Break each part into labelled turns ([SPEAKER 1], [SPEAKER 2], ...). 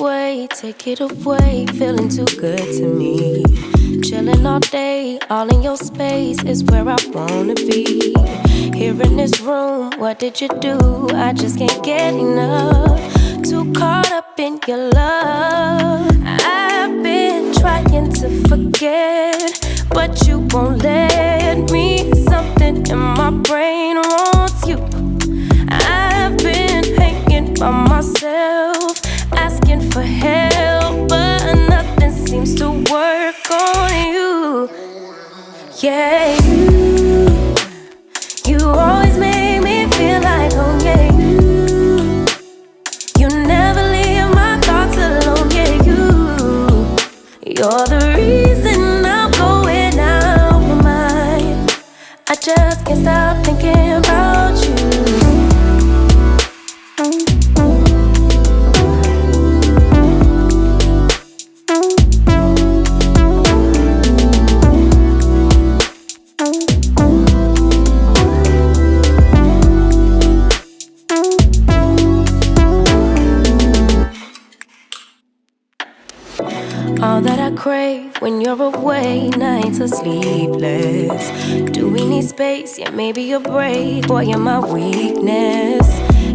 [SPEAKER 1] away, take it away. Feeling too good to me. Chilling all day, all in your space is where I wanna be. Here in this room, what did you do? I just can't get enough. Too caught up in your love. I've been trying to forget, but you won't let me. Something in my brain wants you. I've been hanging by myself, asking for help, but nothing seems to work on you. Yeah, you always make me feel like home. Yeah, you never leave my thoughts alone. Yeah, you're the reason I'm going out my mind. I just can't stop thinking about you. All that I crave when you're away, nights are sleepless. Do we need space? Yeah, maybe a break. Boy, you're my weakness.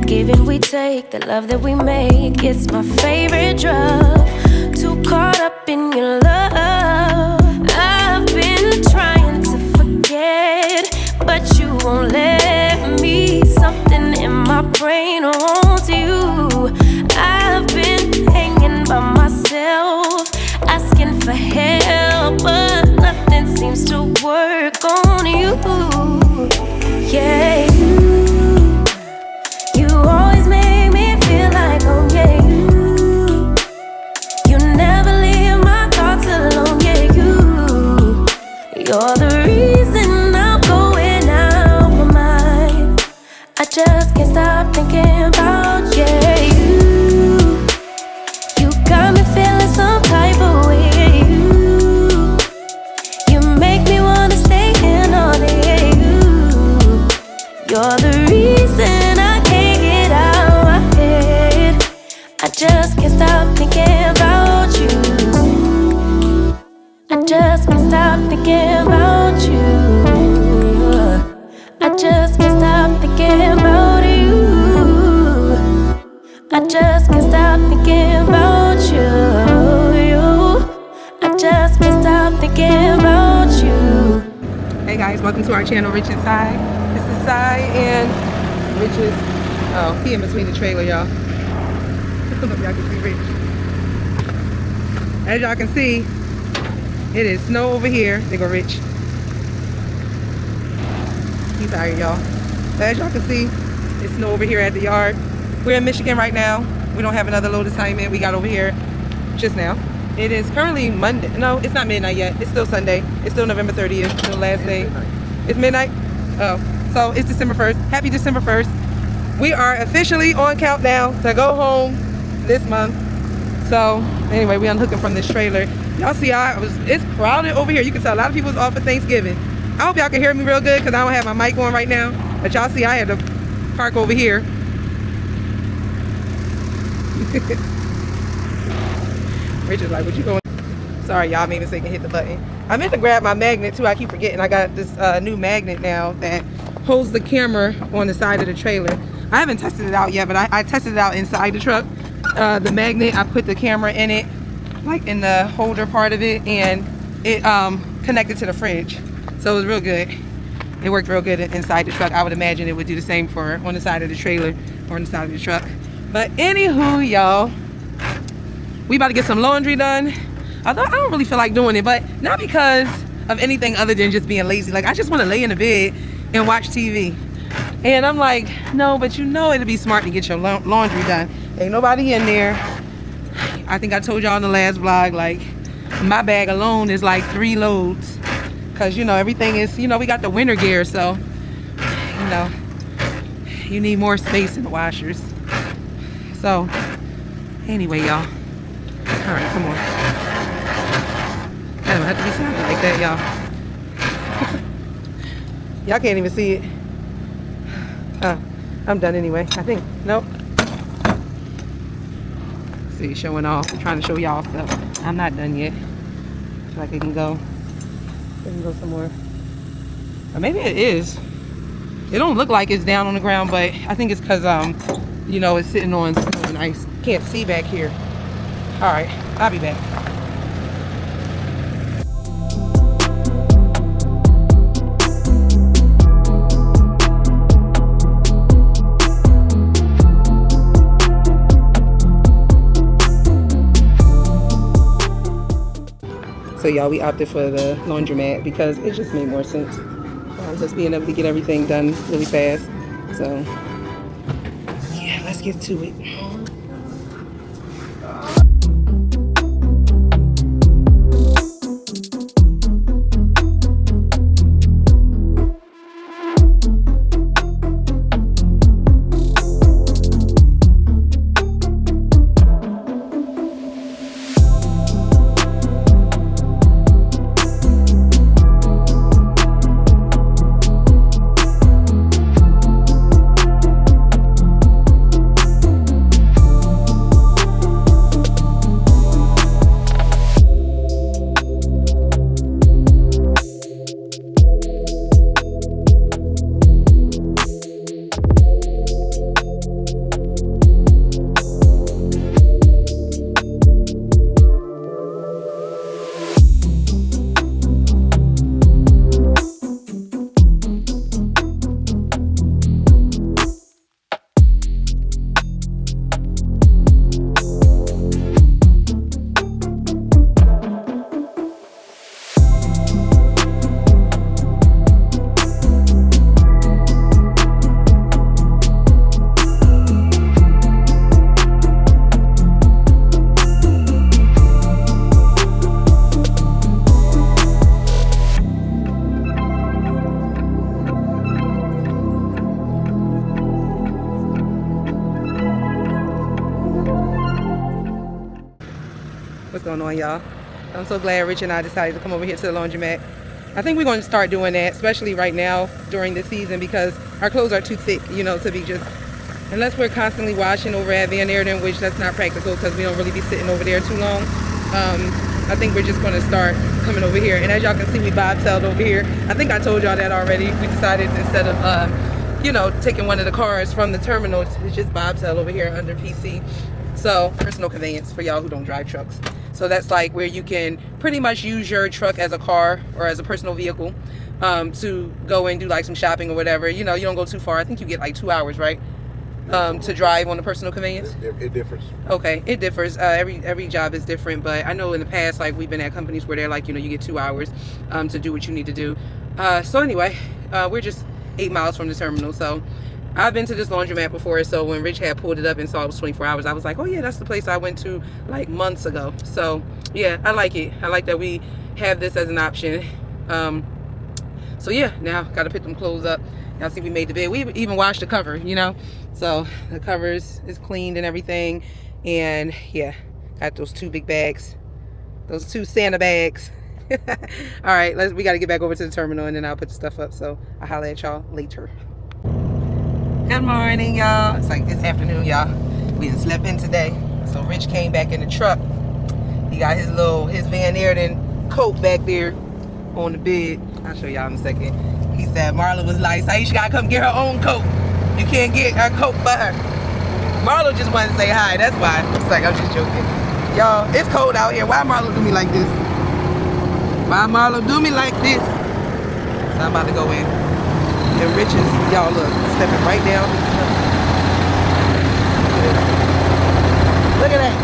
[SPEAKER 1] Give and we take, the love that we make, it's my favorite drug. Too caught up in your love. I've been trying to forget, but you won't let me. Something in my brain wants you. I've been hanging by myself, asking for help, but nothing seems to work on you. Yeah, you always make me feel like home. Yeah, you never leave my thoughts alone. Yeah, you're the reason I'm going out my mind. I just can't stop thinking about you. You got me feeling some type of way. You make me wanna stay in all day. You're the reason I can't get out my head. I just can't stop thinking about you. I just can't stop thinking about you. I just can't stop thinking about you. I just can't stop thinking about you. I just can't stop thinking about you.
[SPEAKER 2] Hey guys, welcome to our channel, Rich Inside. This is Sai and Rich is, oh, he in between the trailer, y'all. I don't know if y'all can see Rich. As y'all can see, it is snow over here. There go Rich. He's out here, y'all. As y'all can see, it's snow over here at the yard. We're in Michigan right now. We don't have another load assignment. We got over here just now. It is currently Monday. No, it's not midnight yet. It's still Sunday. It's still November 30th. Still the last day. It's midnight? Oh, so it's December 1st. Happy December 1st. We are officially on countdown to go home this month. So anyway, we unhooking from this trailer. Y'all see it's crowded over here. You can tell a lot of people's off for Thanksgiving. I hope y'all can hear me real good because I don't have my mic on right now. But y'all see I had to park over here. Richard's like, what you going? Sorry, y'all made a mistake and hit the button. I meant to grab my magnet too. I keep forgetting. I got this new magnet now that holds the camera on the side of the trailer. I haven't tested it out yet, but I tested it out inside the truck. The magnet, I put the camera in it, like in the holder part of it, and it connected to the fridge. So it was real good. It worked real good inside the truck. I would imagine it would do the same for on the side of the trailer or on the side of the truck. But anywho, y'all, we about to get some laundry done. Although I don't really feel like doing it, but not because of anything other than just being lazy. Like, I just want to lay in the bed and watch TV. And I'm like, no, but you know it'd be smart to get your laundry done. Ain't nobody in there. I think I told y'all in the last vlog, like, my bag alone is like 3 loads. Because, you know, everything is, you know, we got the winter gear, so, you know, you need more space in the washers. So, anyway, y'all. All right, come on. I don't have to be sounding like that, y'all. Y'all can't even see it. I'm done anyway, I think. Nope. See, showing off, trying to show y'all stuff. I'm not done yet. I feel like it can go. It can go somewhere. Or maybe it is. It don't look like it's down on the ground, but I think it's because you know, it's sitting on something nice. Can't see back here. All right, I'll be back. So y'all, we opted for the laundromat because it just made more sense. Just being able to get everything done really fast. So yeah, let's get to it. What's going on, y'all? I'm so glad Rich and I decided to come over here to the laundromat. I think we're going to start doing that, especially right now during the season, because our clothes are too thick, you know, to be just, unless we're constantly washing over at Van Eerden, which that's not practical because we don't really be sitting over there too long. I think we're just going to start coming over here. And as y'all can see, we bobtailed over here. I think I told y'all that already. We decided instead of, you know, taking one of the cars from the terminal, to just bobtail over here under PC. So, personal conveyance for y'all who don't drive trucks. So that's like where you can pretty much use your truck as a car or as a personal vehicle to go and do like some shopping or whatever. You know, you don't go too far. I think you get like 2 hours, right? To drive on a personal conveyance.
[SPEAKER 3] It differs.
[SPEAKER 2] Okay, it differs. Every job is different, but I know in the past, like we've been at companies where they're like, you know, you get 2 hours to do what you need to do. So anyway, we're just 8 miles from the terminal. So I've been to this laundromat before, so when Rich had pulled it up and saw it was 24 hours, I was like, oh yeah, that's the place I went to like months ago. So yeah, I like it. I like that we have this as an option. So yeah, now got to pick them clothes up. Y'all see we made the bed. We even washed the cover, you know. So the covers is cleaned and everything. And yeah, got those 2 big bags, those 2 Santa bags. All right, we got to get back over to the terminal and then I'll put the stuff up. So I'll holler at y'all later. Good morning, y'all. It's like this afternoon, y'all. We done slept in today. So Rich came back in the truck. He got his Van Eerden coat back there on the bed. I'll show y'all in a second. He said Marla was like, Saisha gotta come get her own coat. You can't get her coat for her. Marla just wanted to say hi, that's why. It's like, I'm just joking. Y'all, it's cold out here. Why Marla do me like this? Why Marla do me like this? So I'm about to go in. And Rich is, y'all look, stepping right down. Look at that.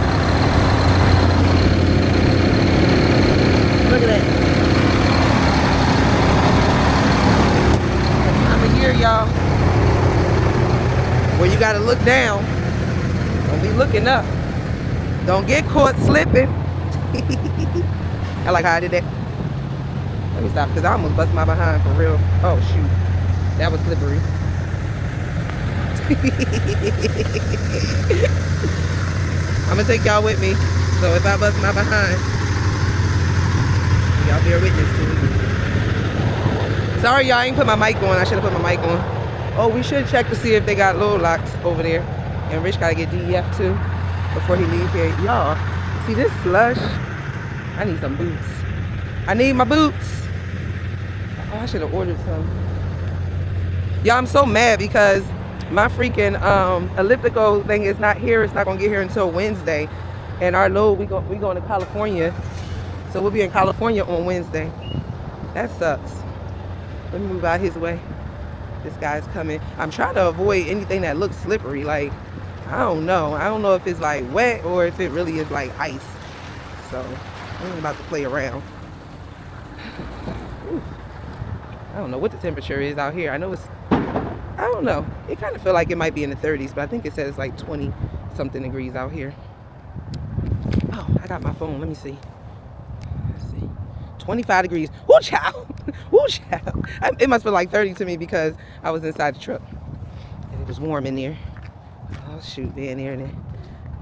[SPEAKER 2] Look at that. I'm here, y'all. Where you gotta look down. Don't be looking up. Don't get caught slipping. I like how I did that. Let me stop, because I almost bust my behind for real. Oh, shoot. That was slippery. I'm gonna take y'all with me. So if I bust my behind, y'all bear witness to it. Sorry, y'all, I ain't put my mic on. I should have put my mic on. Oh, we should check to see if they got load locks over there. And Rich gotta get DEF too. before he leave here. Y'all, see this slush? I need some boots. I need my boots. Oh, I should have ordered some. Y'all, I'm so mad because my freaking elliptical thing is not here. It's not gonna get here until Wednesday. And our load, we going to California. So we'll be in California on Wednesday. That sucks. Let me move out his way. This guy's coming. I'm trying to avoid anything that looks slippery. Like, I don't know. I don't know if it's like wet or if it really is like ice. So I'm about to play around. Ooh. I don't know what the temperature is out here. I know it's, I don't know. It kind of feel like it might be in the 30s, but I think it says like 20 something degrees out here. Oh, I got my phone. Let me see. Let's see. 25 degrees. Woo, child. Woo, child. It must feel like 30 to me because I was inside the truck. And it was warm in there. Oh, shoot, being there.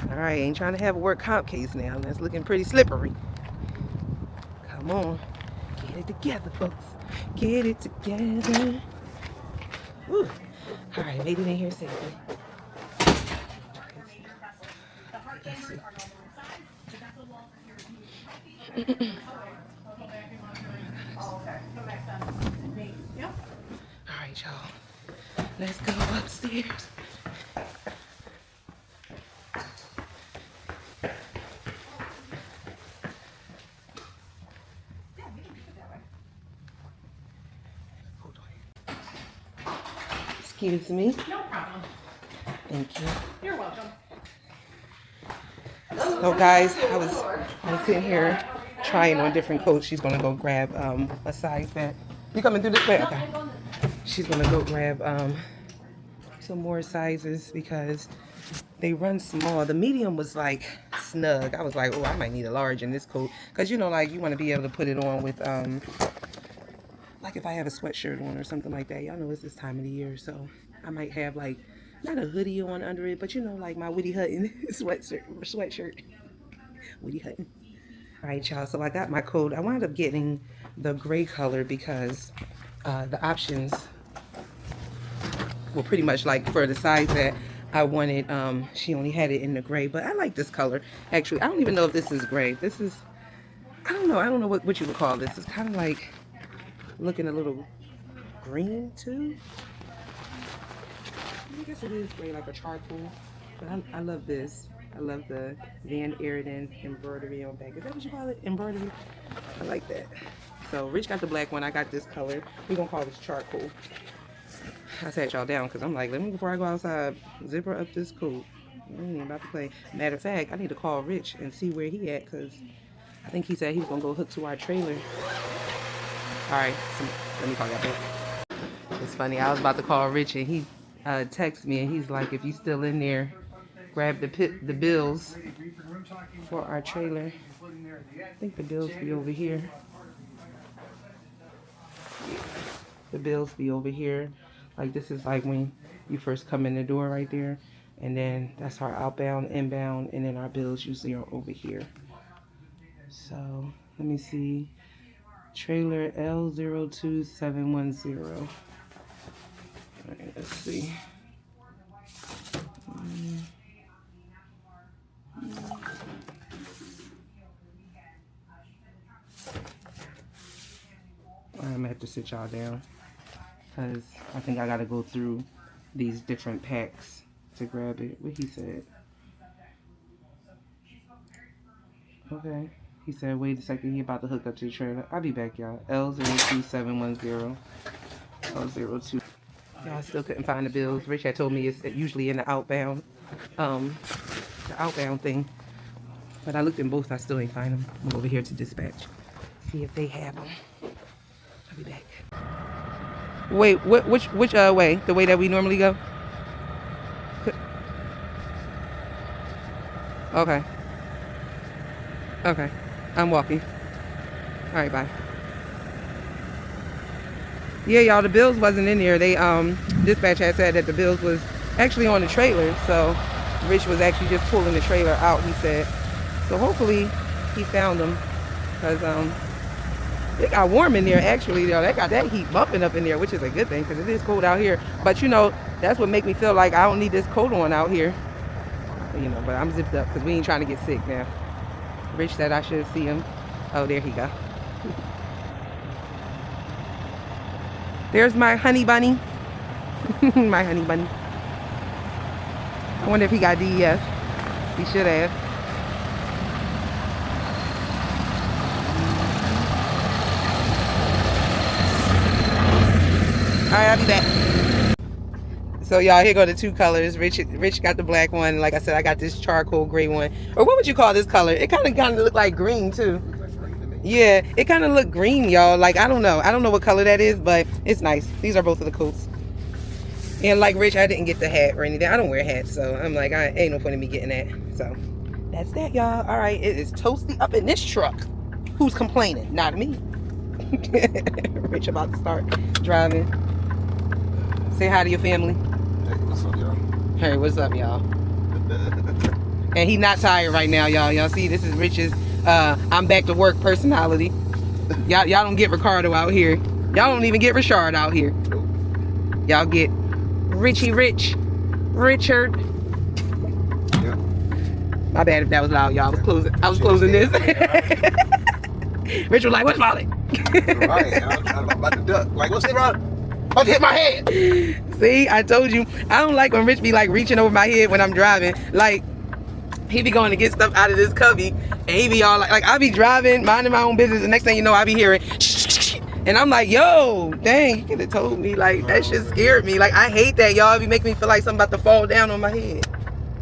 [SPEAKER 2] All right, ain't trying to have a work comp case now. That's looking pretty slippery. Come on. Get it together, folks. Get it together. Woo. All right, made it in here safely. Let's see. All right, y'all. Let's go upstairs. Excuse me.
[SPEAKER 3] No problem.
[SPEAKER 2] Thank you.
[SPEAKER 3] You're welcome.
[SPEAKER 2] So guys, I was sitting here trying on different coats. She's gonna go grab a size that you coming through this way? Okay. She's gonna go grab some more sizes because they run small. The medium was like snug. I was like, oh, I might need a large in this coat because you know, like you want to be able to put it on with like if I have a sweatshirt on or something like that. Y'all know it's this time of the year, so I might have like not a hoodie on under it, but you know, like my Woody Hutton sweatshirt. Woody Hutton. All right, y'all. So I got my coat. I wound up getting the gray color because the options were pretty much like for the size that I wanted. She only had it in the gray, but I like this color. Actually, I don't even know if this is gray. This is, I don't know what you would call this. It's kind of like looking a little green too. I guess it is gray, like a charcoal. But I love this. I love the Van Eerden embroidery on back. Is that what you call it? Embroidery? I like that. So Rich got the black one. I got this color. We're going to call this charcoal. I sat y'all down because I'm like, let me, before I go outside, zipper up this coat. I ain't about to play. Matter of fact, I need to call Rich and see where he at because I think he said he was going to go hook to our trailer. All right. So let me call y'all back. It's funny. I was about to call Rich and he texted me and he's like, if you still in there, grab the bills for our trailer. I think the bills be over here. The bills be over here. Like this is like when you first come in the door right there. And then that's our outbound, inbound, and then our bills usually are over here. So let me see. Trailer L02710. All right, let's see. I'm gonna have to sit y'all down because I think I gotta go through these different packs to grab it. What he said. Okay. He said, wait a second, he about to hook up to the trailer. I'll be back, y'all. L02710. L02. Y'all still couldn't find the bills. Rich had told me it's usually in the outbound thing. But I looked in both, I still ain't find them. I'm over here to dispatch. See if they have them. I'll be back. Wait, which way? The way that we normally go? Okay. Okay. I'm walking. All right, bye. Yeah, y'all, the bills wasn't in there. They dispatch had said that the bills was actually on the trailer. So Rich was actually just pulling the trailer out, he said. So hopefully he found them because it got warm in there actually. Though that got that heat bumping up in there, which is a good thing because it is cold out here. But you know, that's what make me feel like I don't need this coat on out here. You know, but I'm zipped up because we ain't trying to get sick now. Rich said I should see him. Oh, there he go. There's my honey bunny. My honey bunny. I wonder if he got DEF. He should have. Alright, I'll be back. So y'all, here go the two colors. Rich got the black one. Like I said, I got this charcoal gray one. Or what would you call this color? It kind of look like green too. Yeah, it kind of look green, y'all. Like, I don't know what color that is, but it's nice. These are both of the coats. And like Rich, I didn't get the hat or anything. I don't wear hats, so I'm like, I ain't no point in me getting that. So that's that, y'all. All right, it is toasty up in this truck. Who's complaining? Not me. Rich about to start driving. Say hi to your family.
[SPEAKER 3] Hey, what's up, y'all?
[SPEAKER 2] Hey, what's up, y'all? And he not tired right now, y'all. Y'all see, this is Rich's I'm back to work personality. Y'all don't get Ricardo out here. Y'all don't even get Richard out here. Y'all get Richard.
[SPEAKER 3] Yeah.
[SPEAKER 2] My bad if that was loud, y'all. I was closing this. Rich was like, what's Molly?
[SPEAKER 3] Right, I'm about to duck. Like, what's it wrong? About to hit my head.
[SPEAKER 2] See, I told you. I don't like when Rich be like reaching over my head when I'm driving. Like, he be going to get stuff out of this cubby, and he be all like I be driving, minding my own business, and next thing you know, I be hearing shh, and I'm like, yo, dang, you could have told me. Like, that shit scared me. Like, I hate that, y'all. It be making me feel like something about to fall down on my head.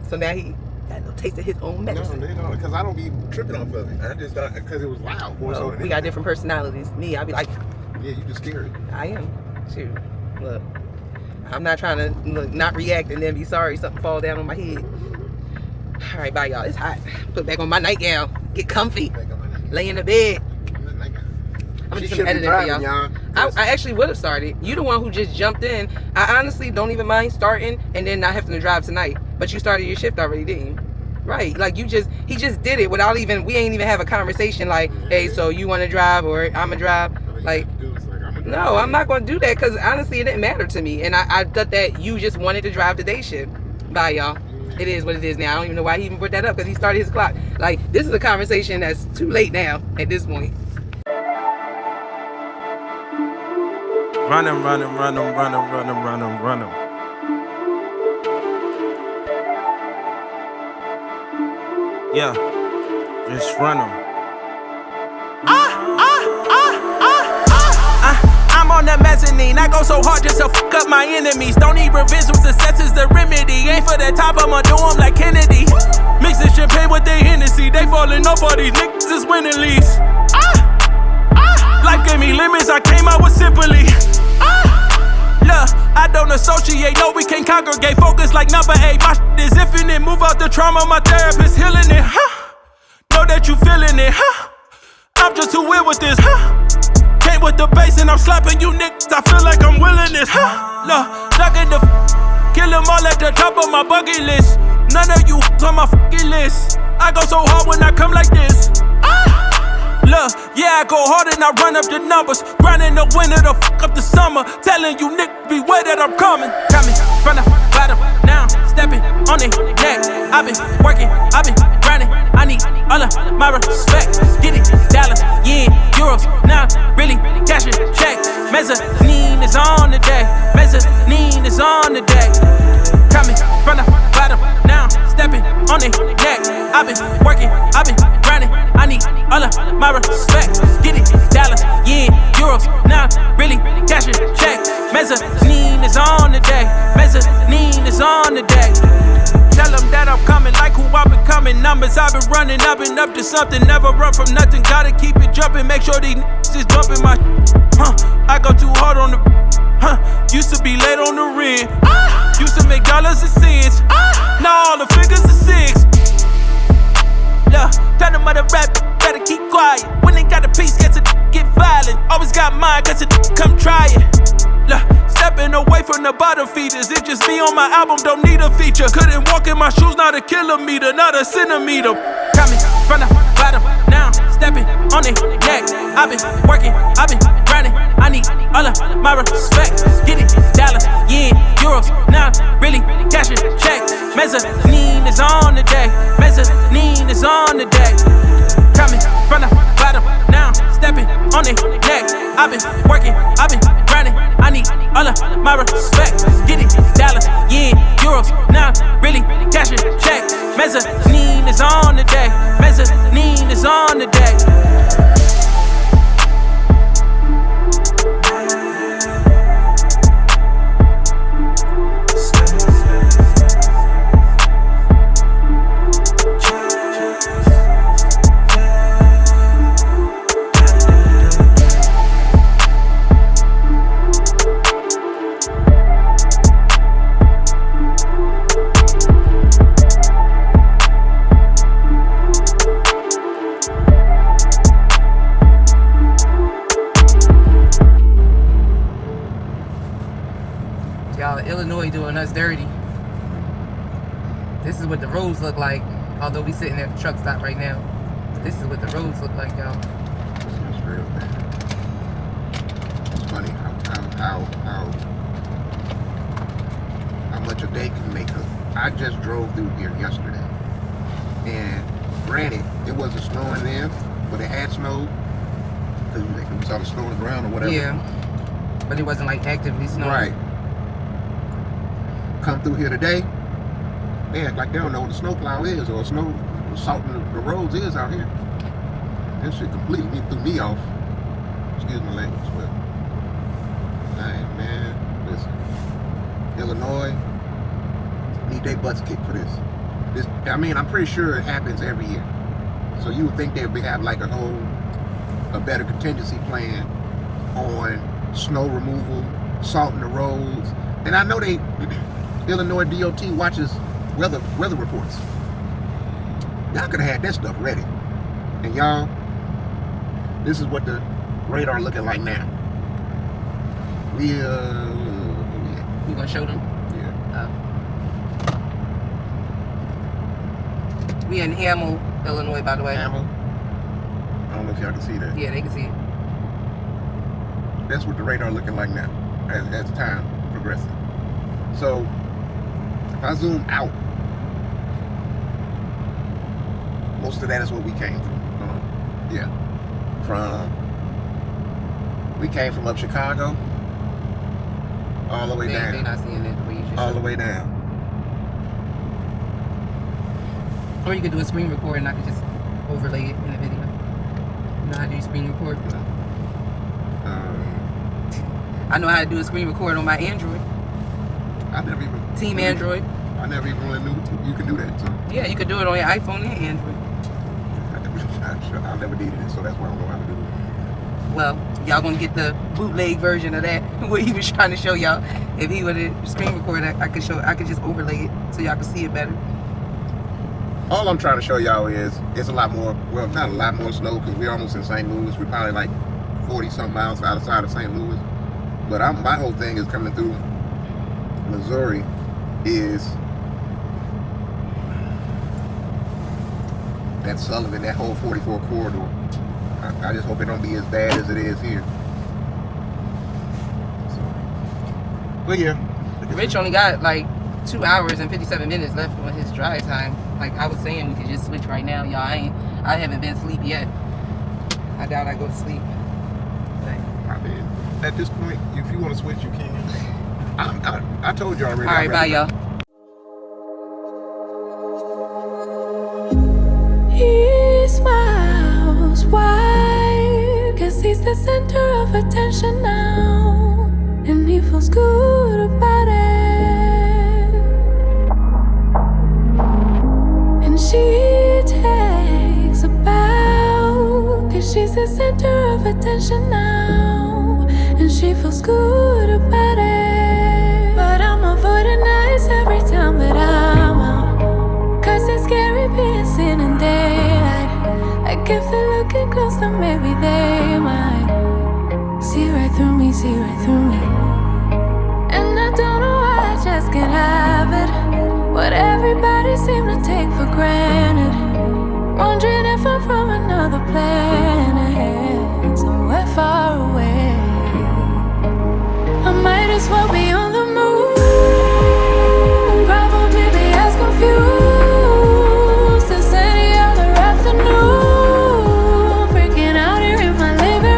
[SPEAKER 2] So now he got a little taste of his own medicine.
[SPEAKER 3] No, because I don't be tripping off of it. I just thought, because it was loud.
[SPEAKER 2] Well, we got different personalities. Me, I be like,
[SPEAKER 3] yeah, you just scared.
[SPEAKER 2] I am. Shoot, look, I'm not trying to not react and then be sorry something fall down on my head. All right, bye, y'all. It's hot. Put back on my nightgown. Get comfy. Lay in the bed. I'm gonna do some editing for y'all. I actually would have started. You the one who just jumped in. I honestly don't even mind starting and then not having to drive tonight. But you started your shift already, didn't you? Right. Like, he just did it without even, we ain't even have a conversation like, hey, so you want to drive or I'm gonna drive? Like, no, I'm not gonna do that because honestly, it didn't matter to me. And I thought that you just wanted to drive the day shift. Bye, y'all. It is what it is now. I don't even know why he even put that up because he started his clock. Like, this is a conversation that's too late now at this point.
[SPEAKER 4] Run 'em. Yeah, just run 'em. I'm on the mezzanine. I go so hard just to fuck up my enemies. Don't need revenge when success is the remedy. Ain't for the top, I'ma do 'em like Kennedy. Mixing champagne with their Hennessy. They falling off, all these niggas is winning leads. Life gave me limits, I came out with simply. Look, I don't associate, no, we can't congregate. Focus like number 8, my shit is infinite. Move out the trauma, my therapist healing it, Know that you feeling it, I'm just too weird with this, Came with the bass and I'm slapping you niggas, I feel like I'm willing this, Look, stuck in the kill them all at the top of my bucket list. None of you on my fucking list. I go so hard when I come like this, Look, yeah, I go hard and I run up the numbers. Grinding the winter to fuck up the summer. Telling you niggas beware that I'm coming. Coming from the bottom, now stepping on it neck. I've been working, I've been grinding. I need all of my respect. Get it, dollars, yeah, euros. Now really cashing check. Mezzanine is on the day. Mezzanine is on the day. Coming from the bottom, now stepping on it neck. I've been working, I've been grinding. I need all of my respect. Get it, dollars, yeah, euros. Now really cashing check. Mezzanine is on the day. Mezzanine is on the day. Tell them that I'm coming, like who I've been coming. Numbers I've been running, I've been up to something. Never run from nothing, gotta keep it jumping. Make sure these niggas is bumping my I go too hard on the used to be late on the rent. Used to make dollars and cents. Now all the figures are 6. Yeah, tell them other rap, better keep quiet. When they got a piece, gets it get violent. Always got mine, cause it come try it. Look, stepping away from the bottom feeders. It just me on my album, don't need a feature. Couldn't walk in my shoes, not a kilometer, not a centimeter. Coming from the bottom, now stepping on it neck. I've been working, I've been grinding. I need all of my respect. Get it, dollars, yeah, euros. Now really cashing check. Mezzanine is on the their neck. I've been working, I've been grinding. I need all of my respect. Get it, dollars, yen, euros. Now I'm really cashing checks. Mezzanine is on the deck. Mezzanine is on the deck.
[SPEAKER 2] Illinois doing us dirty. This is what the roads look like, although we sitting at the truck stop right now. This is what the roads look like, y'all.
[SPEAKER 3] It's real bad. It's funny how much a day can make us. I just drove through here yesterday, and granted, it wasn't snowing then, but it had snowed because we saw the snow on the ground or whatever.
[SPEAKER 2] Yeah, but it wasn't like actively snowing.
[SPEAKER 3] Right. Come through here today, they act like they don't know what a snowplow is or snow salting the roads is out here. That shit completely threw me off. Excuse my language, but hey, man, listen, Illinois need their butts kicked for this. I mean, I'm pretty sure it happens every year. So you would think they would have like a better contingency plan on snow removal, salting the roads, and I know they. Illinois DOT watches weather reports. Y'all could have had that stuff ready. And y'all, this is what the radar looking like now. We
[SPEAKER 2] gonna show them?
[SPEAKER 3] Yeah.
[SPEAKER 2] We in Hamel, Illinois, by the way.
[SPEAKER 3] Hamel. I don't know if y'all can see that.
[SPEAKER 2] Yeah, they can see it.
[SPEAKER 3] That's what the radar looking like now, as time progresses. So if I zoom out, most of that is what we came from. We came from up Chicago, all the way down.
[SPEAKER 2] They're not seeing it the way you should.
[SPEAKER 3] All the way down.
[SPEAKER 2] Or you could do a screen record and I could just overlay it in a video. You know how to do screen record? I know how to do a screen record on my Android.
[SPEAKER 3] I never even.
[SPEAKER 2] Team Android.
[SPEAKER 3] I never even really knew you could do that. So.
[SPEAKER 2] Yeah, you could do it on your iPhone and Android.
[SPEAKER 3] I never needed it, so that's why I don't know how to do it.
[SPEAKER 2] Well, y'all gonna get the bootleg version of that, what he was trying to show y'all. If he would have screen recorded, I could just overlay it so y'all can see it better.
[SPEAKER 3] All I'm trying to show y'all is it's a lot more, well, not a lot more snow because we're almost in St. Louis. We're probably like 40-something miles outside of St. Louis. But my whole thing is coming through Missouri is that Sullivan, that whole 44 corridor. I just hope it don't be as bad as it is here. So, but yeah.
[SPEAKER 2] Rich only got like 2 hours and 57 minutes left on his drive time. Like I was saying, we could just switch right now, y'all. I haven't been asleep yet. I doubt I go to sleep.
[SPEAKER 3] I mean, at this point, if you want to switch, you can. I told you already.
[SPEAKER 2] All right, bye, y'all.
[SPEAKER 1] He smiles wide, 'cause he's the center of attention now, and he feels good about it. And she takes a bow, 'cause she's the center of attention now, and she feels good about it. But I'm avoiding eyes every time that I'm out, 'cause it's scary being seen in daylight. Like if they're looking close, then maybe they might see right through me, see right through me. And I don't know why I just can't have it, what everybody seem to take for granted. Wondering if I'm from another planet, somewhere far away. I might as well be on the moon, probably be as confused as any other afternoon, freaking out here in my living room.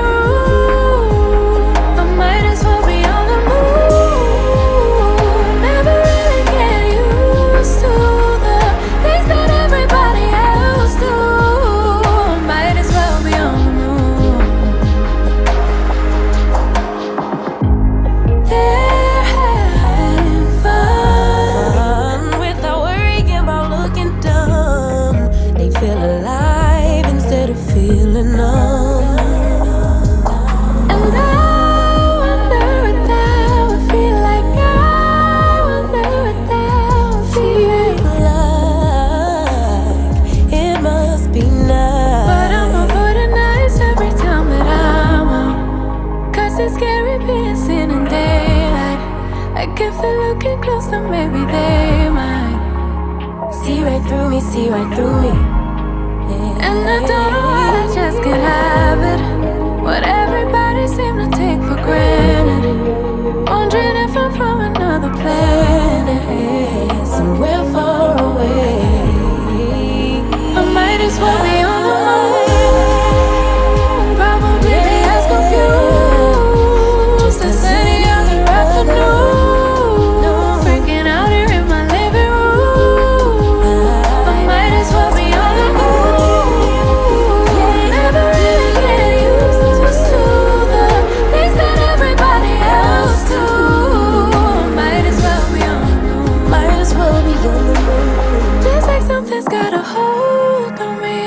[SPEAKER 1] scary being seen in daylight. Like if they're looking close, then maybe they might see right through me, see right through me. And I don't know why I just can't have it. What everybody seem to take for granted. Wondering if I'm from another planet, somewhere far away. I might as well be on the moon. Probably be as confused as any other afternoon. Freaking out here in my living room. I might as well be on the moon. Never really get used to the things that everybody else do. Might as well be on the moon. Might as well be on the moon. Feels like something's got a hold on me.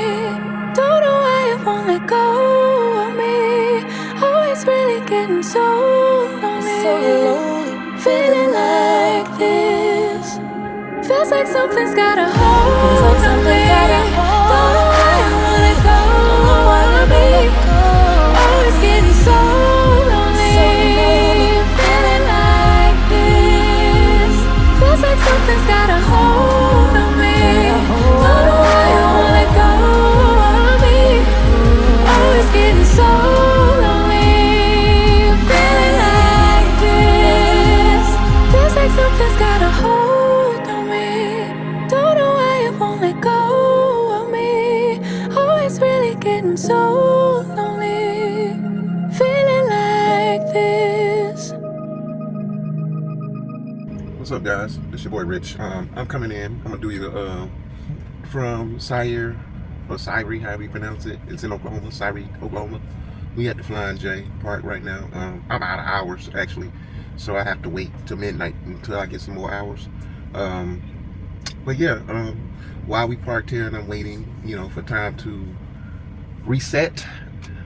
[SPEAKER 1] Don't know why it won't let go of me. Always really getting so lonely. Feeling like this. Feels like something's got a hold on me. Don't know why I won't let go of me. Always getting so lonely. Feeling like this. Feels like something's got a hold on me. Don't know why I won't let go of me. Always getting so lonely. Feeling like this. Feels like something's got a hold on me. Don't know why it won't let go of me. Always really getting so lonely. Feeling like this.
[SPEAKER 3] What's up, guys? It's your boy Rich. I'm coming in. I'm gonna do you from Syre or Syre, however you pronounce it. It's in Oklahoma, Syre, Oklahoma. We at the Flying J Park right now. I'm out of hours actually, so I have to wait till midnight until I get some more hours. But yeah, while we parked here and I'm waiting, for time to reset,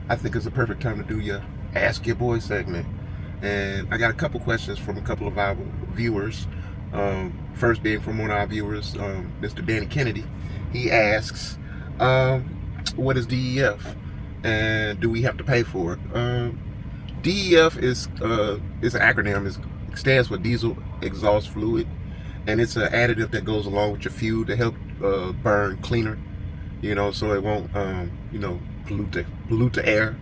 [SPEAKER 3] I think it's a perfect time to do your Ask Your Boy segment. And I got a couple questions from a couple of our viewers. First being from one of our viewers, Mr. Danny Kennedy. He asks, what is DEF? And do we have to pay for it? DEF is an acronym. It stands for diesel exhaust fluid. And it's an additive that goes along with your fuel to help burn cleaner, so it won't, pollute the air.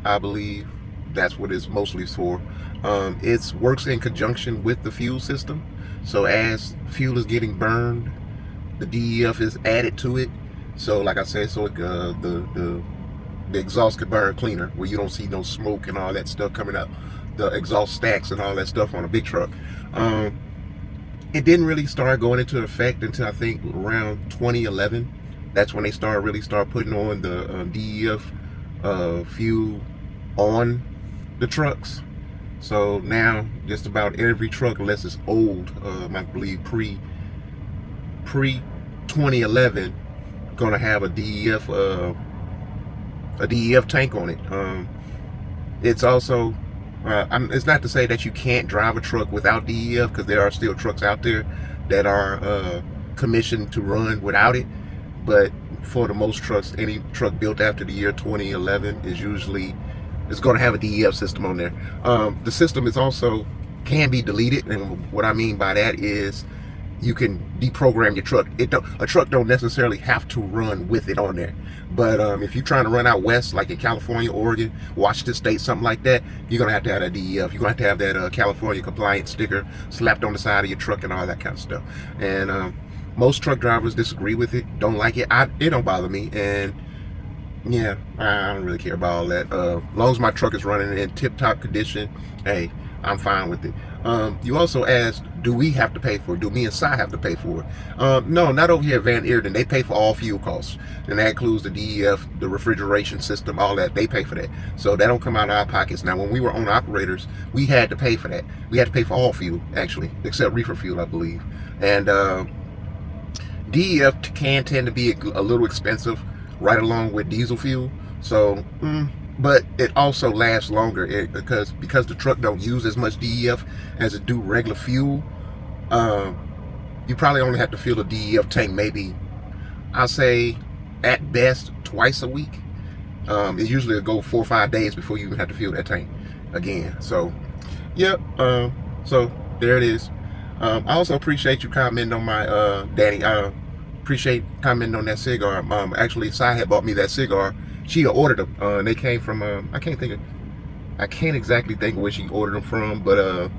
[SPEAKER 3] I believe that's what it's mostly for. It works in conjunction with the fuel system. So as fuel is getting burned, the DEF is added to it. So like I said, so the exhaust can burn cleaner, where you don't see no smoke and all that stuff coming out, the exhaust stacks and all that stuff on a big truck. It didn't really start going into effect until I think around 2011. That's when they really start putting on the DEF fuel on the trucks. So now just about every truck, unless it's old, I believe pre 2011, gonna have a DEF tank on it. It's also it's not to say that you can't drive a truck without DEF, because there are still trucks out there that are commissioned to run without it. But for the most trucks, any truck built after the year 2011 is going to have a DEF system on there. The system is also can be deleted, and what I mean by that is you can deprogram your truck. A truck don't necessarily have to run with it on there. But if you're trying to run out west, like in California, Oregon, Washington State, something like that, you're going to have that DEF. You're going to have that California compliant sticker slapped on the side of your truck and all that kind of stuff. And most truck drivers disagree with it, don't like it. It don't bother me. And yeah, I don't really care about all that. As long as my truck is running in tip-top condition, hey, I'm fine with it. You also asked, do we have to pay for it? Do me and Si have to pay for it? No, not over here at Van Eerden. They pay for all fuel costs. And that includes the DEF, the refrigeration system, all that. They pay for that. So that don't come out of our pockets. Now, when we were owner operators, we had to pay for that. We had to pay for all fuel, actually, except reefer fuel, I believe. And DEF can tend to be a little expensive, right along with diesel fuel. So, but it also lasts longer because the truck don't use as much DEF as it do regular fuel. You probably only have to fill a DEF tank maybe, I'll say at best twice a week. It usually will go 4 or 5 days before you even have to fill that tank. again. So, yep. So there it is. I also appreciate you commenting on my Danny. Appreciate commenting on that cigar. Actually, Sai had bought me that cigar. She ordered them. They came from I can't exactly think of where she ordered them from, but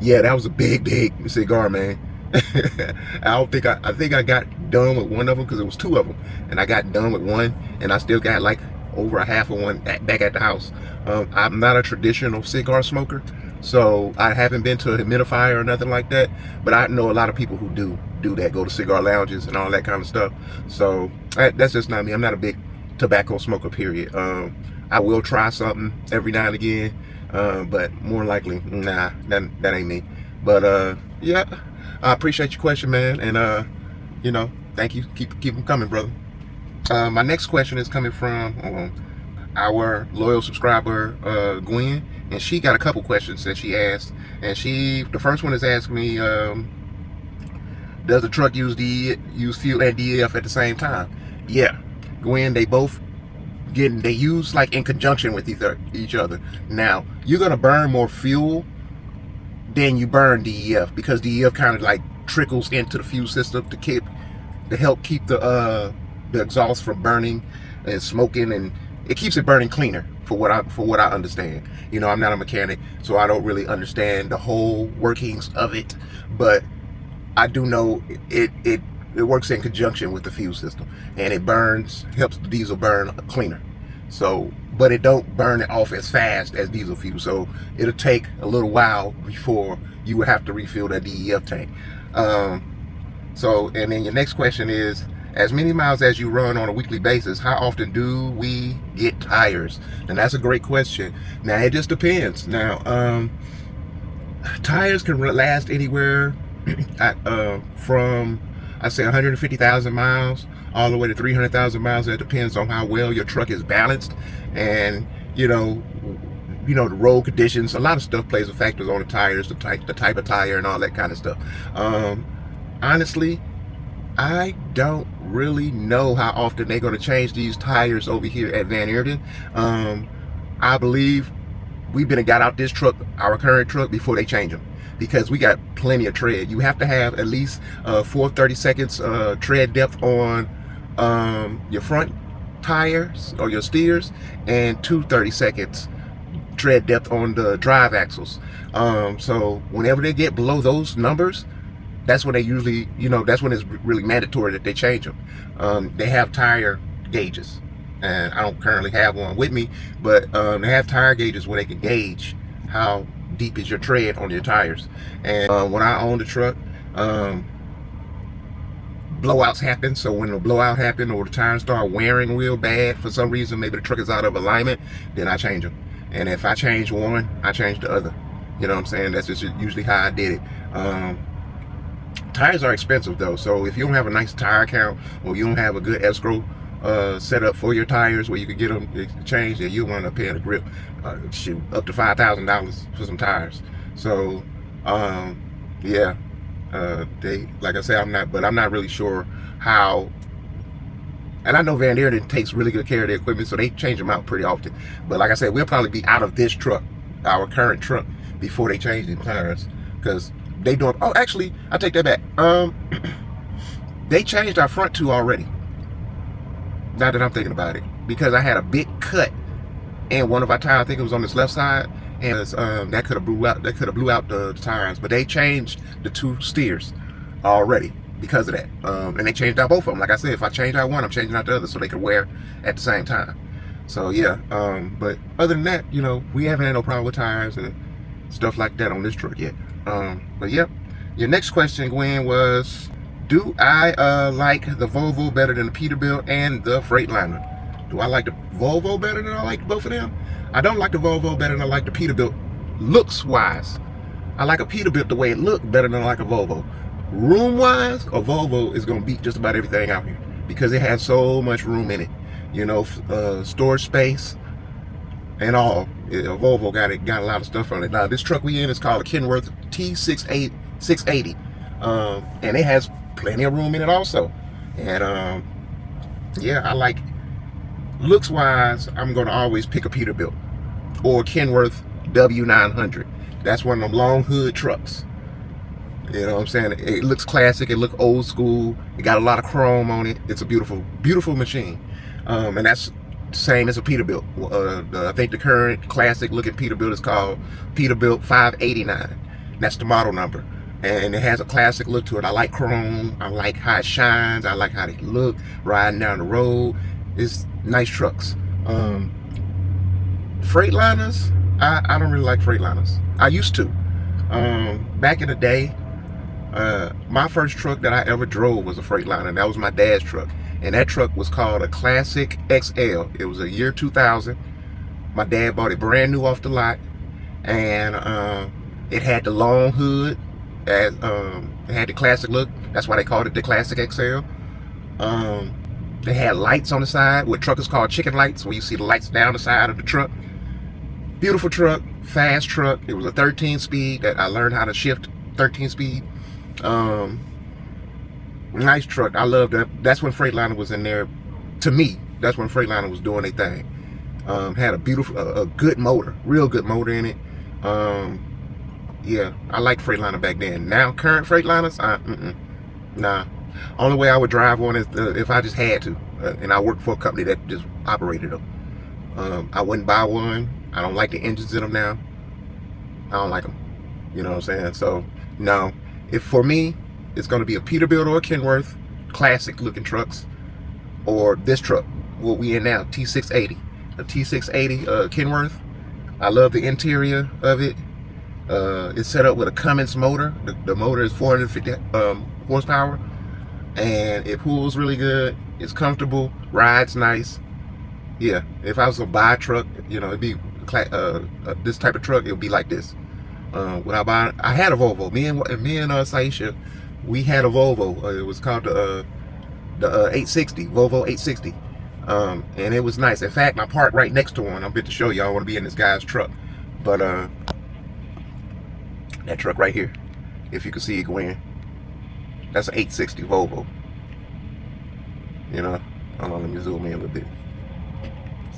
[SPEAKER 3] yeah, that was a big cigar, man. I think I got done with one of them because it was 2 of them, and I got done with one, and I still got like over a half of one back at the house. I'm not a traditional cigar smoker, so I haven't been to a humidifier or nothing like that, but I know a lot of people who do that, go to cigar lounges and all that kind of stuff. So that's just not me. I'm not a big tobacco smoker, period. I will try something every now and again, but more likely, nah, that ain't me. But yeah, I appreciate your question, man, and you know, thank you. Keep them coming, brother. My next question is coming from our loyal subscriber, Gwen, and she got a couple questions that she asked. And the first one is asking me, does the truck use fuel and DEF at the same time? Yeah, Gwen, they use like in conjunction with each other. Now, you're gonna burn more fuel than you burn DEF, because DEF kind of like trickles into the fuel system to help keep the exhaust from burning and smoking, and it keeps it burning cleaner, for what I understand. You know, I'm not a mechanic, so I don't really understand the whole workings of it, but I do know it works in conjunction with the fuel system, and it helps the diesel burn cleaner. So, but it don't burn it off as fast as diesel fuel, so it'll take a little while before you would have to refill that DEF tank. So, and then your next question is, as many miles as you run on a weekly basis, how often do we get tires? And that's a great question. Now, it just depends. Now, tires can last anywhere from, I say, 150,000 miles all the way to 300,000 miles. That depends on how well your truck is balanced, and you know the road conditions. A lot of stuff plays a factor on the tires, the type of tire, and all that kind of stuff. Honestly, I don't really know how often they're going to change these tires over here at Van Eerden. I believe we've got out this truck, our current truck, before they change them, because we got plenty of tread. You have to have at least 430 seconds tread depth on your front tires or your steers, and 230 seconds tread depth on the drive axles. So whenever they get below those numbers, that's when they usually, that's when it's really mandatory that they change them. They have tire gauges, and I don't currently have one with me, but they have tire gauges where they can gauge how deep is your tread on your tires. And when I owned the truck, blowouts happen. So when the blowout happen, or the tires start wearing real bad for some reason, maybe the truck is out of alignment, then I change them. And if I change one, I change the other. You know what I'm saying? That's just usually how I did it. Tires are expensive though, so if you don't have a nice tire count, or you don't have a good escrow set up for your tires where you can get them changed, then you'll wind up paying a grip shoot, up to $5,000 for some tires. So yeah, they, like I say, I'm not really sure how. And I know Van Eerden takes really good care of their equipment, so they change them out pretty often. But like I said, we'll probably be out of this truck, our current truck, before they change the tires, because they don't. Oh, actually, I take that back. They changed our front two already. Now that I'm thinking about it, because I had a big cut in one of our tires. I think it was on this left side, and that could have blew out. That could have blew out the tires. But they changed the 2 steers already because of that. And they changed out both of them. Like I said, if I change out one, I'm changing out the other, so they could wear at the same time. So yeah. But other than that, we haven't had no problem with tires and stuff like that on this truck yet. But yep. Your next question, Gwen, was, do I like the Volvo better than the Peterbilt and the Freightliner? Do I like the Volvo better than I like both of them? I don't like the Volvo better than I like the Peterbilt looks wise. I like a Peterbilt the way it looked better than I like a Volvo. Room wise, a Volvo is going to beat just about everything out here, because it has so much room in it. Storage space and all. A Volvo got a lot of stuff on it. Now this truck we in is called a Kenworth T680, and it has plenty of room in it also. And yeah, I like, looks wise, I'm going to always pick a Peterbilt or Kenworth W900. That's one of them long hood trucks. You know what I'm saying? It looks classic. It looks old school. It got a lot of chrome on it. It's a beautiful, beautiful machine. And that's the same as a Peterbilt. I think the current classic looking Peterbilt is called Peterbilt 589. That's the model number. And it has a classic look to it. I like chrome. I like how it shines. I like how they look riding down the road. It's nice trucks. Freightliners, I don't really like Freightliners. I used to. Back in the day, my first truck that I ever drove was a Freightliner. That was my dad's truck. And that truck was called a Classic XL. It was a year 2000. My dad bought it brand new off the lot. And it had the long hood. It had the classic look. That's why they called it the Classic XL. They had lights on the side, what truckers call chicken lights, where you see the lights down the side of the truck. Beautiful truck, fast truck. It was a 13 speed that I learned how to shift 13 speed. Nice truck. I love that. That's when Freightliner was in there. To me, that's when Freightliner was doing their thing. Had a beautiful, a good motor, real good motor in it. Yeah, I liked Freightliner back then. Now, current Freightliners, nah. Only way I would drive one is if I just had to, and I worked for a company that just operated them. I wouldn't buy one. I don't like the engines in them now. I don't like them. You know what I'm saying? So, no. If for me, it's going to be a Peterbilt or a Kenworth, classic looking trucks, or this truck, what we in now, T680. A T680 Kenworth. I love the interior of it. It's set up with a Cummins motor. The motor is 450 horsepower, and it pulls really good. It's comfortable, rides nice. Yeah, if I was gonna buy a truck, you know, it'd be this type of truck. It would be like this. When I buy, I had a Volvo. Me and Saisha, we had a Volvo. It was called the 860, Volvo 860, and it was nice. In fact, I parked right next to one. I'm about to show y'all. I want to be in this guy's truck, but that truck right here, if you can see it going, that's an 860 Volvo. You know, hold on, let me zoom in a little bit.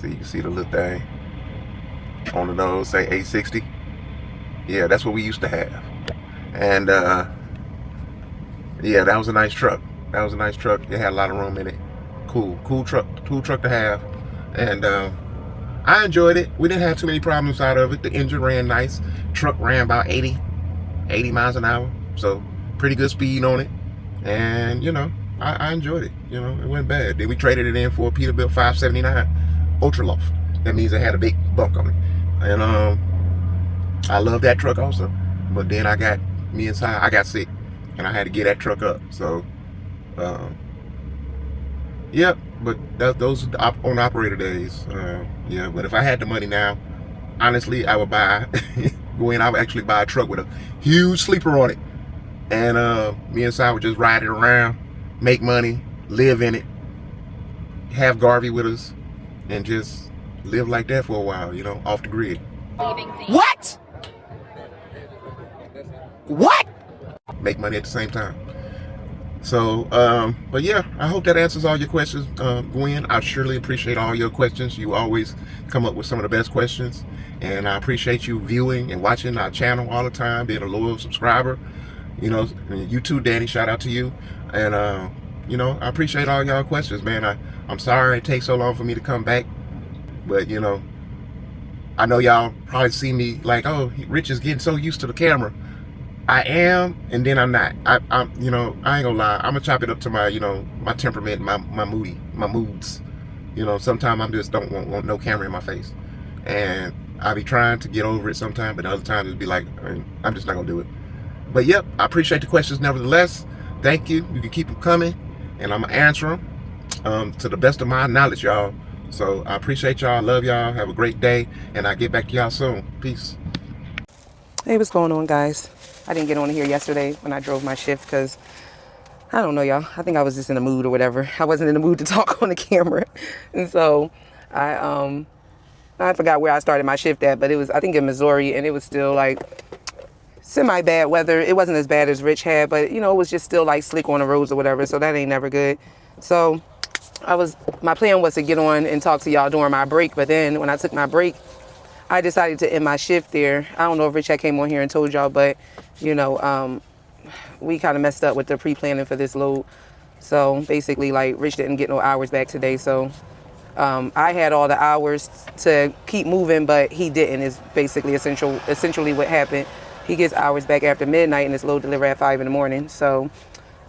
[SPEAKER 3] So you can see the little thing on the nose, say 860. Yeah, that's what we used to have. And yeah, that was a nice truck. That was a nice truck. It had a lot of room in it. Cool truck to have. And I enjoyed it. We didn't have too many problems out of it. The engine ran nice. Truck ran about 80 miles an hour. So pretty good speed on it. And you know, I enjoyed it. You know, it wasn't bad. Then we traded it in for a Peterbilt 579 Ultra Loft. That means it had a big bunk on it. And I love that truck also. But then I got sick, and I had to get that truck up. So yep, but those are on operator days. Yeah, but if I had the money now, honestly, I would buy I would actually buy a truck with a huge sleeper on it, and me and Si would just ride it around, make money, live in it, have Garvey with us, and just live like that for a while, you know, off the grid. What? Make money at the same time. So, but yeah, I hope that answers all your questions, Gwen. I surely appreciate all your questions. You always come up with some of the best questions, and I appreciate you viewing and watching our channel all the time, being a loyal subscriber. You know, you too, Danny, shout out to you. And, you know, I appreciate all y'all questions, man. I'm sorry it takes so long for me to come back, but, you know, I know y'all probably see me like, oh, Rich is getting so used to the camera. I am, and then I'm not. I'm, you know, I ain't gonna lie. I'm gonna chop it up to my, you know, my temperament, my moods. You know, sometimes I just don't want no camera in my face, and I be trying to get over it sometimes, but other times it'd be like, I'm just not gonna do it. But yep, I appreciate the questions nevertheless. Thank you. You can keep them coming, and I'm gonna answer them to the best of my knowledge, y'all. So I appreciate y'all. Love y'all. Have a great day, and I'll get back to y'all soon. Peace.
[SPEAKER 2] Hey, what's going on, guys? I didn't get on here yesterday when I drove my shift because, I don't know, y'all. I think I was just in the mood or whatever. I wasn't in the mood to talk on the camera. And so I forgot where I started my shift at, but it was, I think, in Missouri, and it was still like semi-bad weather. It wasn't as bad as Rich had, but, you know, it was just still like slick on the roads or whatever, so that ain't never good. So my plan was to get on and talk to y'all during my break, but then when I took my break, I decided to end my shift there. I don't know if Rich had came on here and told y'all, but you know, we kind of messed up with the pre-planning for this load. So basically, like, Rich didn't get no hours back today. So I had all the hours to keep moving, but he didn't, is basically essentially what happened. He gets hours back after midnight, and his load delivered at 5 in the morning. So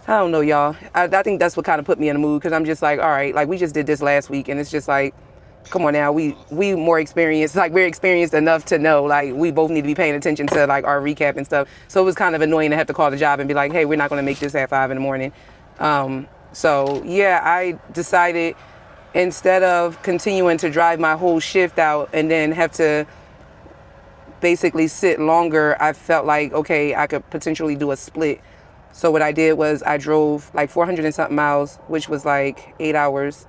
[SPEAKER 2] I don't know, y'all. I think that's what kind of put me in the mood, because I'm just like, all right, like, we just did this last week, and it's just like, come on now, we more experienced, like, we're experienced enough to know, like, we both need to be paying attention to, like, our recap and stuff. So it was kind of annoying to have to call the job and be like, hey, we're not going to make this at 5 in the morning. So yeah, I decided, instead of continuing to drive my whole shift out and then have to basically sit longer, I felt like, okay, I could potentially do a split. So what I did was I drove like 400 and something miles, which was like 8 hours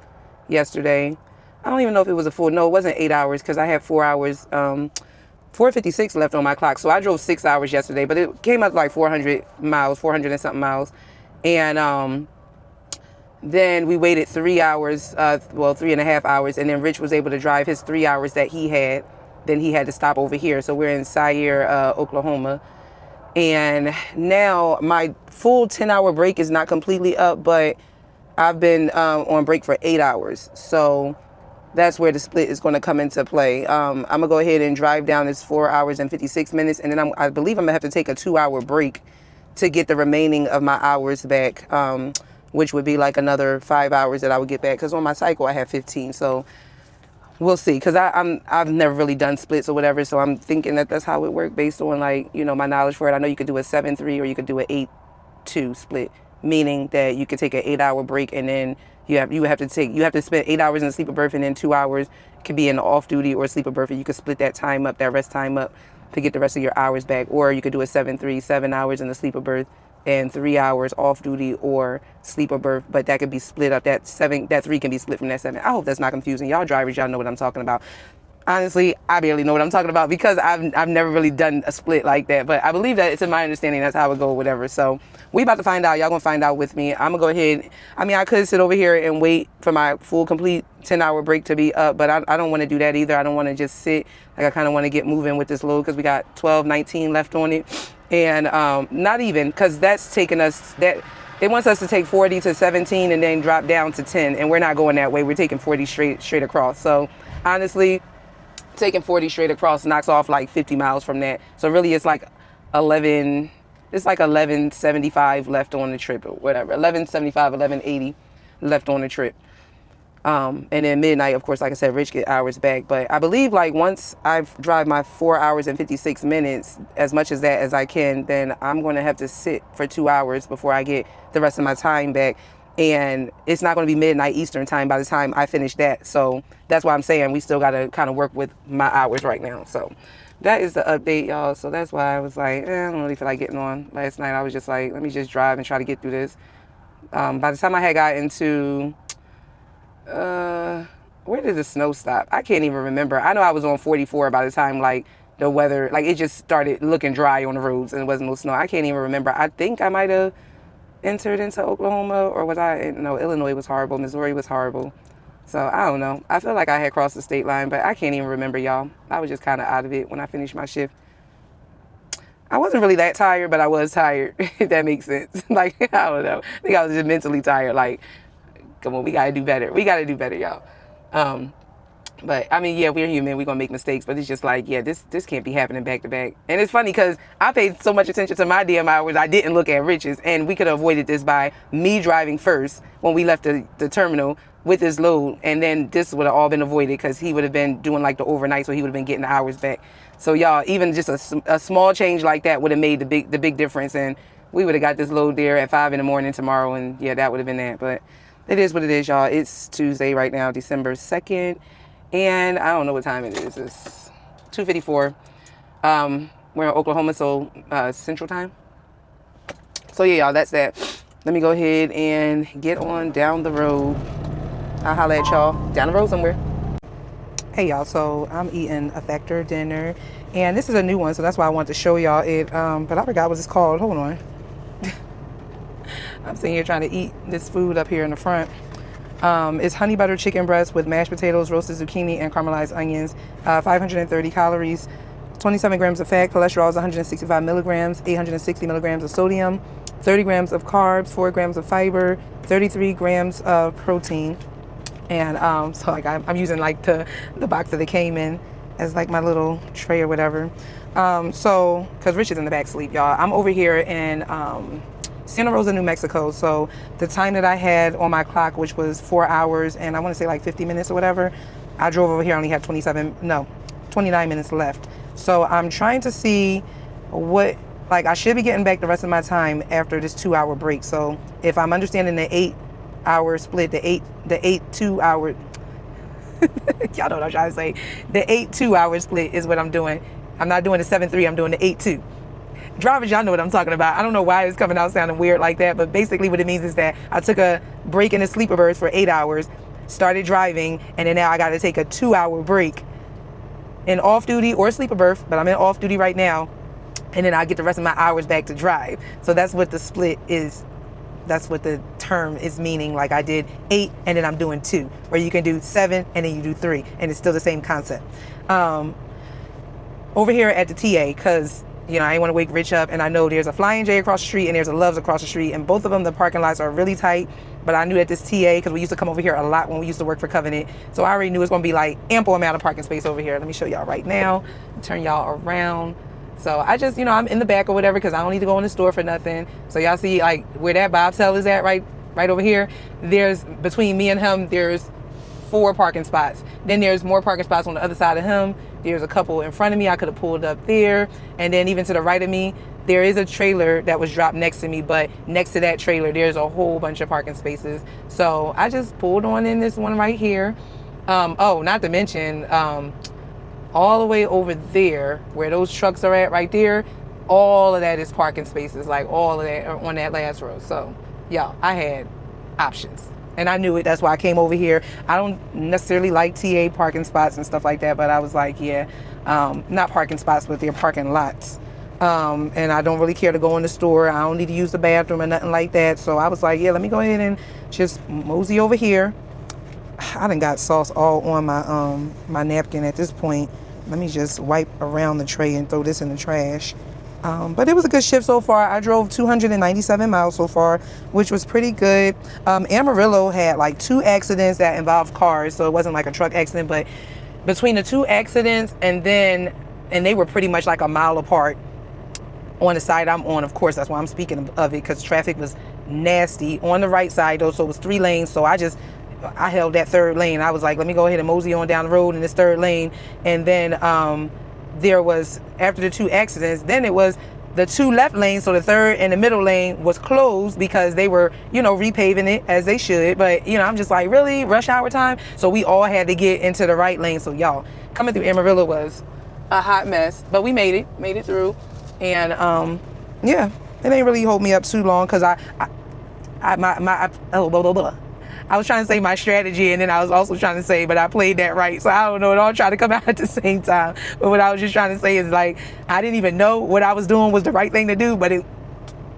[SPEAKER 2] yesterday. I don't even know if it was a full, no, it wasn't 8 hours, because I had 4 hours, 4:56 left on my clock. So I drove 6 hours yesterday, but it came out like 400 miles, 400 and something miles. And then we waited 3 hours, 3.5 hours, and then Rich was able to drive his 3 hours that he had. Then he had to stop over here. So we're in Sire, Oklahoma. And now my full 10-hour break is not completely up, but I've been on break for 8 hours. So that's where the split is going to come into play. I'm going to go ahead and drive down this 4 hours and 56 minutes. And then I believe I'm going to have to take a 2-hour break to get the remaining of my hours back, which would be like another 5 hours that I would get back. Because on my cycle, I have 15. So we'll see. Because I've never really done splits or whatever. So I'm thinking that that's how it worked based on, like, you know, my knowledge for it. I know you could do a 7-3 or you could do an 8-2 split, meaning that you could take an 8-hour break and then you have to spend 8 hours in the sleeper berth, and then 2 hours could be in the off duty or sleeper berth. And you could split that time up, that rest time up, to get the rest of your hours back. Or you could do a 7-3, 7 hours in the sleeper berth and 3 hours off duty or sleeper berth, but that could be split up. That 3 can be split from that 7. I hope that's not confusing. Y'all drivers, y'all know what I'm talking about. Honestly, I barely know what I'm talking about, because I've never really done a split like that, but I believe that it's in my understanding that's how it go, whatever. So we about to find out. Y'all gonna find out with me. I'm gonna go ahead. I mean, I could sit over here and wait for my full complete 10-hour break to be up, but I don't want to do that either. I don't want to just sit. Like, I kind of want to get moving with this load, because we got 12-19 left on it. And not even, because that's taking us, that it wants us to take 40 to 17 and then drop down to 10, and we're not going that way. We're taking 40 straight across. So honestly, taking 40 straight across knocks off like 50 miles from that. So really it's like 1175 left on the trip or whatever. 1175, 1180 left on the trip. And then midnight, of course, like I said, Rich get hours back. But I believe, like, once I drive my 4 hours and 56 minutes, as much as that as I can, then I'm going to have to sit for 2 hours before I get the rest of my time back. And it's not going to be midnight Eastern time by the time I finish that. So that's why I'm saying we still got to kind of work with my hours right now. So that is the update, y'all. So that's why I was like, I don't really feel like getting on last night. I was just like, let me just drive and try to get through this. By the time I had got into... where did the snow stop? I can't even remember. I know I was on 44 by the time, like, the weather, like, it just started looking dry on the roads and there wasn't no snow. I can't even remember. I think I might have entered into Oklahoma, or was I? No, Illinois was horrible. Missouri was horrible. So I don't know. I feel like I had crossed the state line, but I can't even remember, y'all. I was just kind of out of it when I finished my shift. I wasn't really that tired, but I was tired, if that makes sense. Like, I don't know. I think I was just mentally tired. Like, come on, we got to do better. We got to do better, y'all. But I mean, yeah, we're human. We're going to make mistakes, but it's just like, yeah, this can't be happening back to back. And it's funny because I paid so much attention to my damn hours. I didn't look at Rich's, and we could have avoided this by me driving first when we left the terminal with his load. And then this would have all been avoided because he would have been doing like the overnight. So he would have been getting the hours back. So y'all, even just a small change like that would have made the big difference. And we would have got this load there at 5 in the morning tomorrow. And yeah, that would have been that. But it is what it is, y'all. It's Tuesday right now, December 2nd. And I don't know what time it is. It's 2:54. We're in Oklahoma, so Central Time. So yeah, y'all, that's that. Let me go ahead and get on down the road. I'll holler at y'all down the road somewhere. Hey y'all, so I'm eating a Factor dinner, and this is a new one, so that's why I wanted to show y'all it. But I forgot what it's called. Hold on. I'm sitting here trying to eat this food up here in the front. It's honey butter chicken breast with mashed potatoes, roasted zucchini, and caramelized onions. 530 calories, 27 grams of fat. Cholesterol is 165 milligrams, 860 milligrams of sodium, 30 grams of carbs, 4 grams of fiber, 33 grams of protein. And so like I'm using like the box that it came in as like my little tray or whatever. So because Rich is in the back sleep, y'all. I'm over here in Santa Rosa, New Mexico. So the time that I had on my clock, which was 4 hours and I want to say like 50 minutes or whatever, I drove over here, I only had 29 minutes left. So I'm trying to see what, like I should be getting back the rest of my time after this 2 hour break. So if I'm understanding the 8 hour split, the 8 2 hour, y'all know what I'm trying to say. The 8 2 hour split is what I'm doing. I'm not doing the 7-3, I'm doing the 8-2. Drivers, y'all know what I'm talking about. I don't know why it's coming out sounding weird like that, but basically what it means is that I took a break in the sleeper berth for 8 hours, started driving, and then now I got to take a 2 hour break in off duty or sleeper berth, but I'm in off duty right now, and then I get the rest of my hours back to drive. So that's what the split is. That's what the term is meaning. Like I did 8 and then I'm doing 2, or you can do 7 and then you do 3, and it's still the same concept. Over here at the TA, because you know I ain't want to wake Rich up, and I know there's a Flying J across the street and there's a Love's across the street, and both of them, the parking lots are really tight. But I knew that this TA, because we used to come over here a lot when we used to work for Covenant, so I already knew it was going to be like ample amount of parking space over here. Let me show y'all right now, turn y'all around. So I just, you know, I'm in the back or whatever because I don't need to go in the store for nothing. So y'all see like where that bobtail is at, right over here. There's, between me and him, there's 4 parking spots. Then there's more parking spots on the other side of him. There's a couple in front of me. I could have pulled up there. And then even to the right of me, there is a trailer that was dropped next to me, but next to that trailer, there's a whole bunch of parking spaces. So I just pulled on in this one right here. Oh, not to mention, all the way over there where those trucks are at right there, all of that is parking spaces, like all of that on that last row. So yeah, I had options and I knew it. That's why I came over here. I don't necessarily like TA parking spots and stuff like that, but I was like, yeah, not parking spots, but they're parking lots. And I don't really care to go in the store. I don't need to use the bathroom or nothing like that. So I was like, yeah, let me go ahead and just mosey over here. I done got sauce all on my my napkin at this point. Let me just wipe around the tray and throw this in the trash. But it was a good shift so far. I drove 297 miles so far, which was pretty good. Amarillo had like 2 accidents that involved cars, so it wasn't like a truck accident, but between the 2 accidents and they were pretty much like a mile apart on the side I'm on. Of course, that's why I'm speaking of it, because traffic was nasty on the right side though, so it was 3 lanes. So I held that 3rd lane. I was like, let me go ahead and mosey on down the road in this 3rd lane. And then there was, after the 2 accidents, then it was the 2 left lanes. So the 3rd and the middle lane was closed because they were, you know, repaving it as they should. But, you know, I'm just like, really? Rush hour time? So we all had to get into the right lane. So y'all, coming through Amarillo was a hot mess. But we made it through. And yeah, it ain't really hold me up too long because I was trying to say my strategy, and then I was also trying to say, but I played that right. So I don't know, it all tried to come out at the same time. But what I was just trying to say is like, I didn't even know what I was doing was the right thing to do, but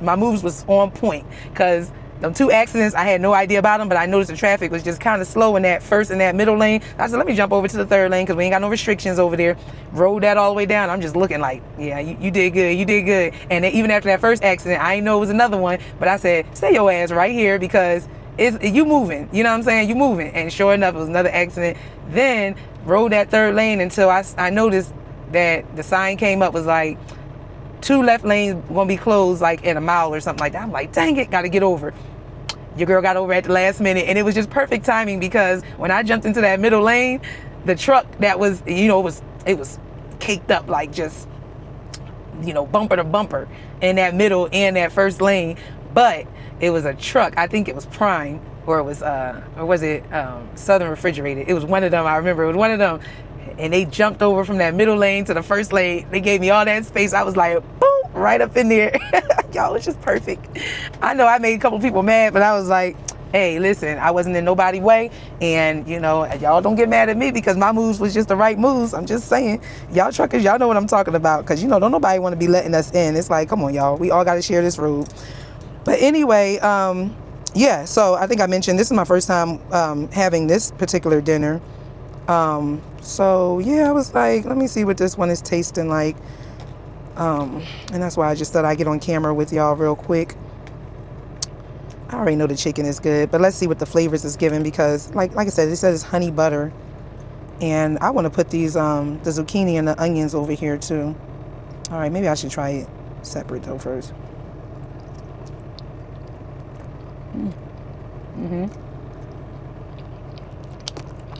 [SPEAKER 2] my moves was on point. Because them 2 accidents, I had no idea about them, but I noticed the traffic was just kind of slow in that first and that middle lane. I said, let me jump over to the 3rd lane because we ain't got no restrictions over there. Rode that all the way down. I'm just looking like, yeah, you did good. You did good. And then even after that first accident, I didn't know it was another one, but I said, stay your ass right here because you moving, you know what I'm saying? You moving. And sure enough, it was another accident. Then rode that 3rd lane until I noticed that the sign came up, was like 2 left lanes gonna be closed like in a mile or something like that. I'm like, dang it, gotta get over. Your girl got over at the last minute, and it was just perfect timing because when I jumped into that middle lane, the truck that was, you know, it was caked up like just, you know, bumper to bumper in that middle and that first lane. But it was a truck. I think it was Prime, or it was Southern Refrigerated. It was one of them. I remember it was one of them. And they jumped over from that middle lane to the first lane. They gave me all that space. I was like, boom, right up in there. Y'all, it's just perfect. I know I made a couple people mad, but I was like, hey, listen, I wasn't in nobody's way. And, you know, y'all don't get mad at me because my moves was just the right moves. I'm just saying, y'all truckers, y'all know what I'm talking about. Because, you know, don't nobody want to be letting us in. It's like, come on, y'all. We all got to share this road. But anyway, yeah, so I think I mentioned this is my first time having this particular dinner. So yeah, I was like, let me see what this one is tasting like. And that's why I just thought I'd get on camera with y'all real quick. I already know the chicken is good, but let's see what the flavors is giving, because like I said, it says honey butter. And I want to put these, the zucchini and the onions over here too. All right, maybe I should try it separate though first.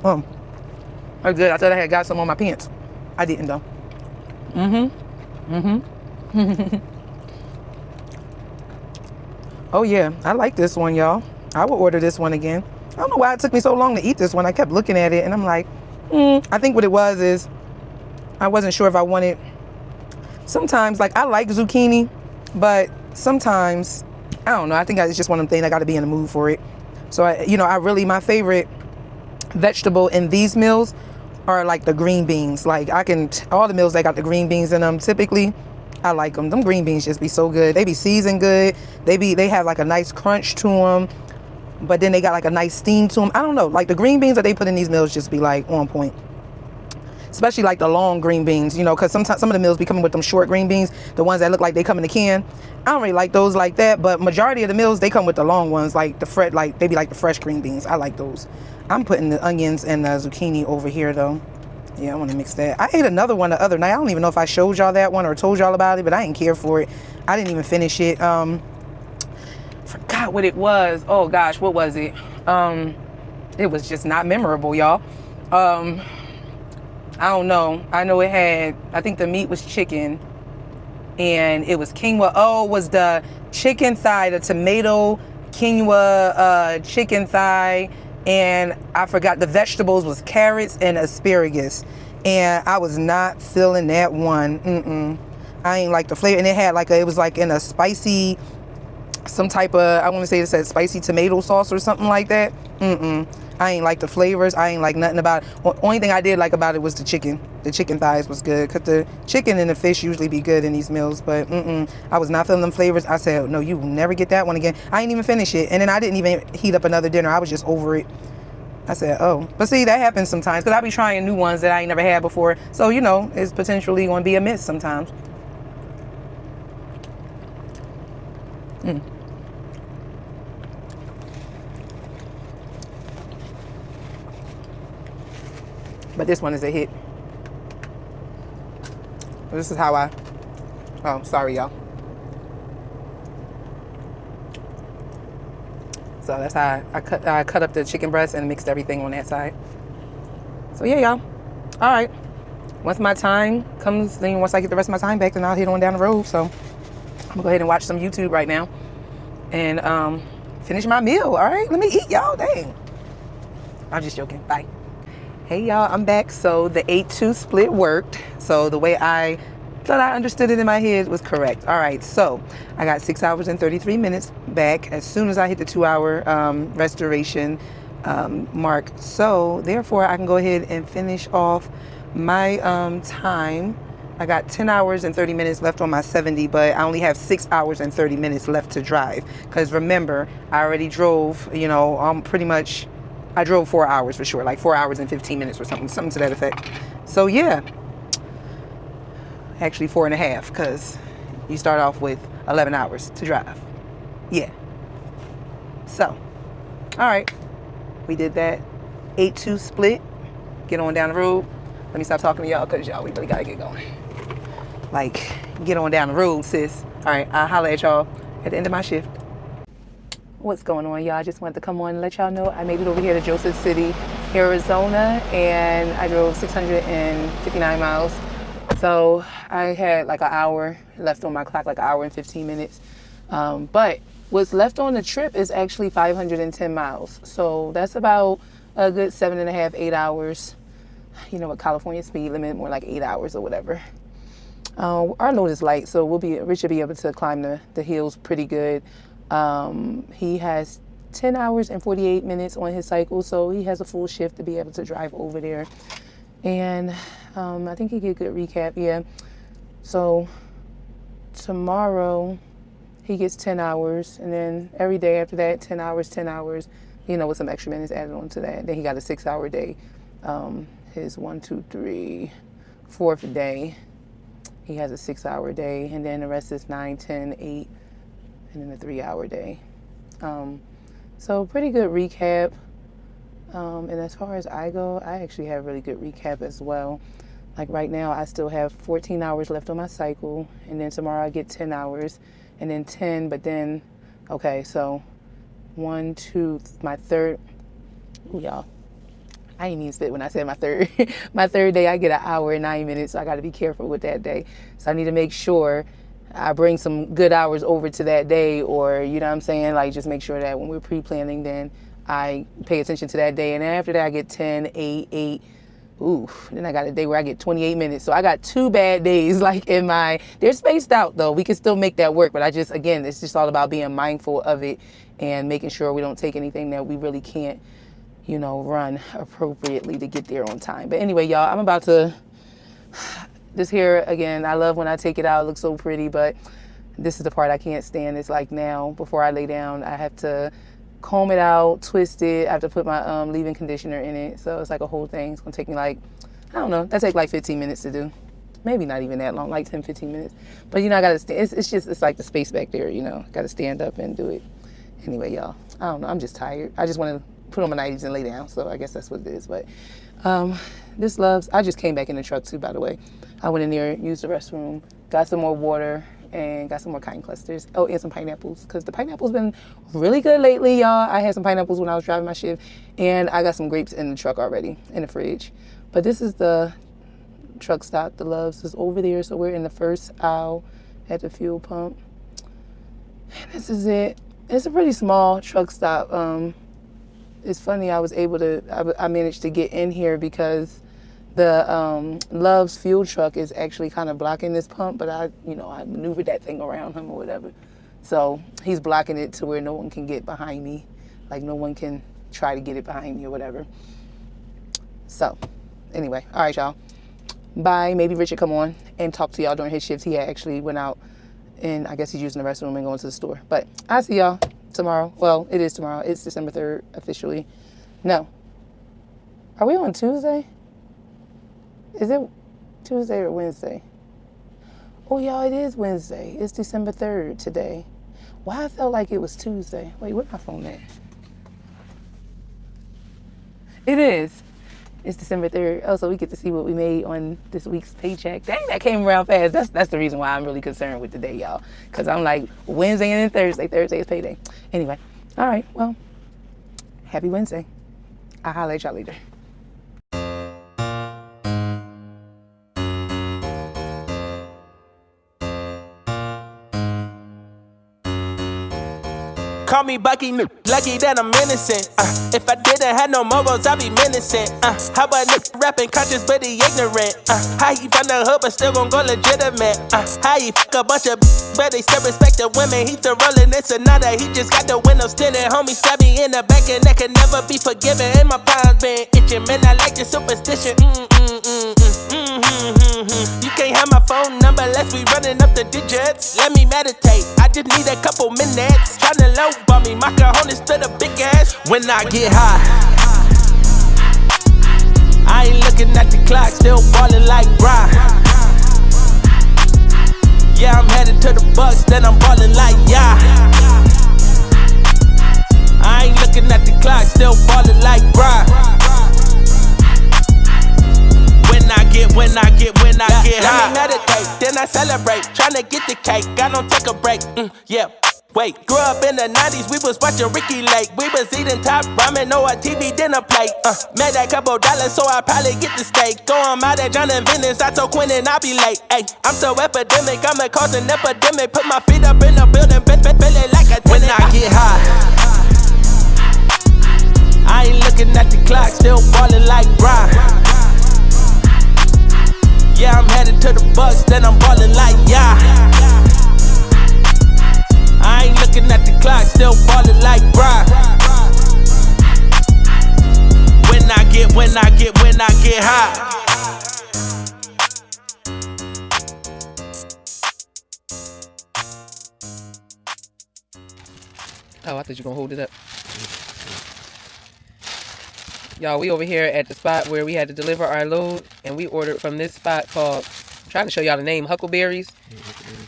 [SPEAKER 2] Oh, that's good. I thought I had got some on my pants. I didn't though. Oh yeah, I like this one, y'all. I will order this one again. I don't know why it took me so long to eat this one. I kept looking at it and I'm like, I think what it was is I wasn't sure if I wanted. Sometimes, like, I like zucchini, but sometimes, I don't know. I think it's just one of them things I got to be in the mood for it. So, my favorite vegetable in these meals are like the green beans. Like, all the meals that got the green beans in them, typically, I like them. Them green beans just be so good. They be seasoned good. They have like a nice crunch to them, but then they got like a nice steam to them. I don't know. Like, the green beans that they put in these meals just be like on point. Especially like the long green beans, because sometimes some of the meals be coming with them short green beans, the ones that look like they come in a can. I don't really like those like that, but majority of the meals, they come with the long ones, like they be like the fresh green beans. I like those. I'm putting the onions and the zucchini over here though. Yeah, I want to mix that. I ate another one the other night. I don't even know if I showed y'all that one or told y'all about it, but I didn't care for it. I didn't even finish it. Forgot what it was. Oh gosh, what was it? It was just not memorable, y'all. I don't know. I know I think the meat was chicken and it was quinoa. Oh, it was the chicken thigh, the tomato quinoa chicken thigh. And I forgot the vegetables was carrots and asparagus. And I was not feeling that one. I ain't like the flavor. And it had it was like in a spicy, some type of, I want to say it said spicy tomato sauce or something like that. I ain't like the flavors. I ain't like nothing about it. Only thing I did like about it was the chicken. The chicken thighs was good, because the chicken and the fish usually be good in these meals. But I was not feeling them flavors. I said, no, you will never get that one again. I didn't even finish it. And then I didn't even heat up another dinner. I was just over it. I said, oh. But see, that happens sometimes, because I be trying new ones that I ain't never had before. So, it's potentially going to be a miss sometimes. But this one is a hit. This is how oh, sorry, y'all. So that's how I cut up the chicken breast and mixed everything on that side. So yeah, y'all. All right. Once my time comes, then once I get the rest of my time back, then I'll head on down the road. So I'm gonna go ahead and watch some YouTube right now and finish my meal. All right, let me eat, y'all. Dang. I'm just joking. Bye. Hey y'all, I'm back. So the 8-2 split worked. So the way I thought I understood it in my head was correct. All right, so I got 6 hours and 33 minutes back as soon as I hit the 2-hour restoration mark. So therefore I can go ahead and finish off my time. I got 10 hours and 30 minutes left on my 70, but I only have 6 hours and 30 minutes left to drive. Because remember, I already drove, pretty much, I drove 4 hours for sure, like 4 hours and 15 minutes or something to that effect. So yeah, actually 4.5, because you start off with 11 hours to drive. Yeah. So, all right, we did that 8-2 split. Get on down the road. Let me stop talking to y'all, because y'all, we really gotta get going. Like, get on down the road, sis. All right, I'll holler at y'all at the end of my shift. What's going on, y'all? I just wanted to come on and let y'all know I made it over here to Joseph City, Arizona, and I drove 659 miles. So I had like an hour left on my clock, like an hour and 15 minutes. But what's left on the trip is actually 510 miles. So that's about a good 7.5, 8 hours. With California speed limit, more like 8 hours or whatever. Our load is light, so we should be able to climb the hills pretty good. He has 10 hours and 48 minutes on his cycle, so he has a full shift to be able to drive over there. And I think he get a good recap, yeah. So tomorrow he gets 10 hours, and then every day after that, 10 hours, 10 hours, you know, with some extra minutes added on to that. Then he got a 6-hour day. His 1, 2, 3, 4th day, he has a 6-hour day, and then the rest is 9, 10, 8, and then a 3-hour day. So pretty good recap. And as far as I go, I actually have really good recap as well. Like right now, I still have 14 hours left on my cycle, and then tomorrow I get 10 hours, and then 10, but then, okay, so 1, 2, my third, ooh, y'all, I ain't even spit when I said my third. My third day, I get 1 hour and 9 minutes, so I got to be careful with that day. So I need to make sure I bring some good hours over to that day, or, you know what I'm saying, like just make sure that when we're pre-planning, then I pay attention to that day. And then after that, I get 10, 8, 8. Ooh, then I got a day where I get 28 minutes. So I got 2 bad days, like in my, they're spaced out though. We can still make that work. But I just, again, it's just all about being mindful of it and making sure we don't take anything that we really can't, you know, run appropriately to get there on time. But anyway, y'all, I'm about to, this hair, again, I love when I take it out. It looks so pretty, but this is the part I can't stand. It's like now, before I lay down, I have to comb it out, twist it. I have to put my leave-in conditioner in it. So it's like a whole thing. It's gonna take me like, I don't know, that take like 15 minutes to do. Maybe not even that long, like 10, 15 minutes. But you know, I gotta stand, it's like the space back there, you know, gotta stand up and do it. Anyway, y'all, I don't know, I'm just tired. I just wanna put on my nighties and lay down. So I guess that's what it is. But this loves, I just came back in the truck too, by the way. I went in there, used the restroom, got some more water, and got some more cotton clusters. Oh, and some pineapples, because the pineapple's been really good lately, y'all. I had some pineapples when I was driving my shift, and I got some grapes in the truck already, in the fridge. But this is the truck stop. The Loves is over there, so we're in the first aisle at the fuel pump. And this is it. It's a pretty small truck stop. It's funny, I managed to get in here because the Love's fuel truck is actually kind of blocking this pump, but I maneuvered that thing around him or whatever. So he's blocking it to where no one can get behind me. Like no one can try to get it behind me or whatever. So anyway, all right, y'all. Bye. Maybe Richard come on and talk to y'all during his shift. He actually went out and I guess he's using the restroom and going to the store. But I'll see y'all tomorrow. Well, it is tomorrow. It's December 3rd officially. No. Are we on Tuesday? Is it Tuesday or Wednesday? Oh, y'all, it is Wednesday. It's December 3rd today. Why I felt like it was Tuesday. Wait, where's my phone at? It is. It's December 3rd. Oh, so we get to see what we made on this week's paycheck. Dang, that came around fast. That's the reason why I'm really concerned with today, y'all. Because I'm like, Wednesday and then Thursday. Thursday is payday. Anyway, all right, well, happy Wednesday. I'll holler at y'all later.
[SPEAKER 4] Call me Bucky, lucky that I'm innocent. If I didn't have no morals, I'd be menacing. How about rapping conscious but he ignorant? How he from the hood but still gon' go legitimate? How he fuck a bunch of but they still respect the women. He still rollin' in Sonata, he just got the windows tinted. Homie stabbed me in the back and that can never be forgiven. And my palms been itching, man, I like the superstition. You can't have my phone number unless we running up the digits. Let me meditate, I just need a couple minutes. Tryna lowball me, my cojones to the big ass. When I get high, I ain't looking at the clock, still ballin' like Bry. Yeah, I'm headed to the Bucks, then I'm ballin' like yeah. I ain't looking at the clock, still ballin' like Bry. When I get high. Let me meditate, then I celebrate. Tryna get the cake, I don't take a break. Yeah, wait. Grew up in the 90s, we was watching Ricky Lake. We was eating top ramen, no a TV dinner plate. Made that couple dollars, so I probably get the steak. Go on out at John and Venice, I told Quinn and I'll be late. Ay, I'm so epidemic, I'ma cause an epidemic. Put my feet up in the building, feel it like a tenant. When I get high, I ain't looking at the clock, still ballin' like Bry. Yeah, I'm headed to the Bucks, then I'm ballin' like yeah. I ain't looking at the clock, still ballin' like Bry. When I get high.
[SPEAKER 2] Oh, I thought you were gonna hold it up. Y'all, we over here at the spot where we had to deliver our load, and we ordered from this spot called, I'm trying to show y'all the name, Huckleberrys.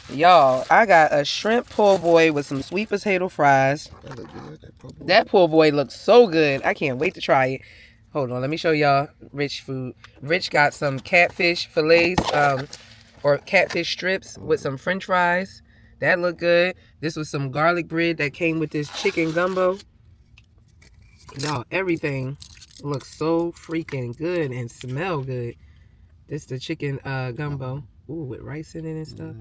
[SPEAKER 2] Y'all, I got a shrimp po' boy with some sweet potato fries.
[SPEAKER 3] That look good.
[SPEAKER 2] That po' boy looks so good. I can't wait to try it. Hold on, let me show y'all Rich food. Rich got some catfish fillets, or catfish strips with some french fries. That looked good. This was some garlic bread that came with this chicken gumbo. Y'all, everything looks so freaking good and smell good. This the chicken gumbo. Ooh, with rice in it and stuff.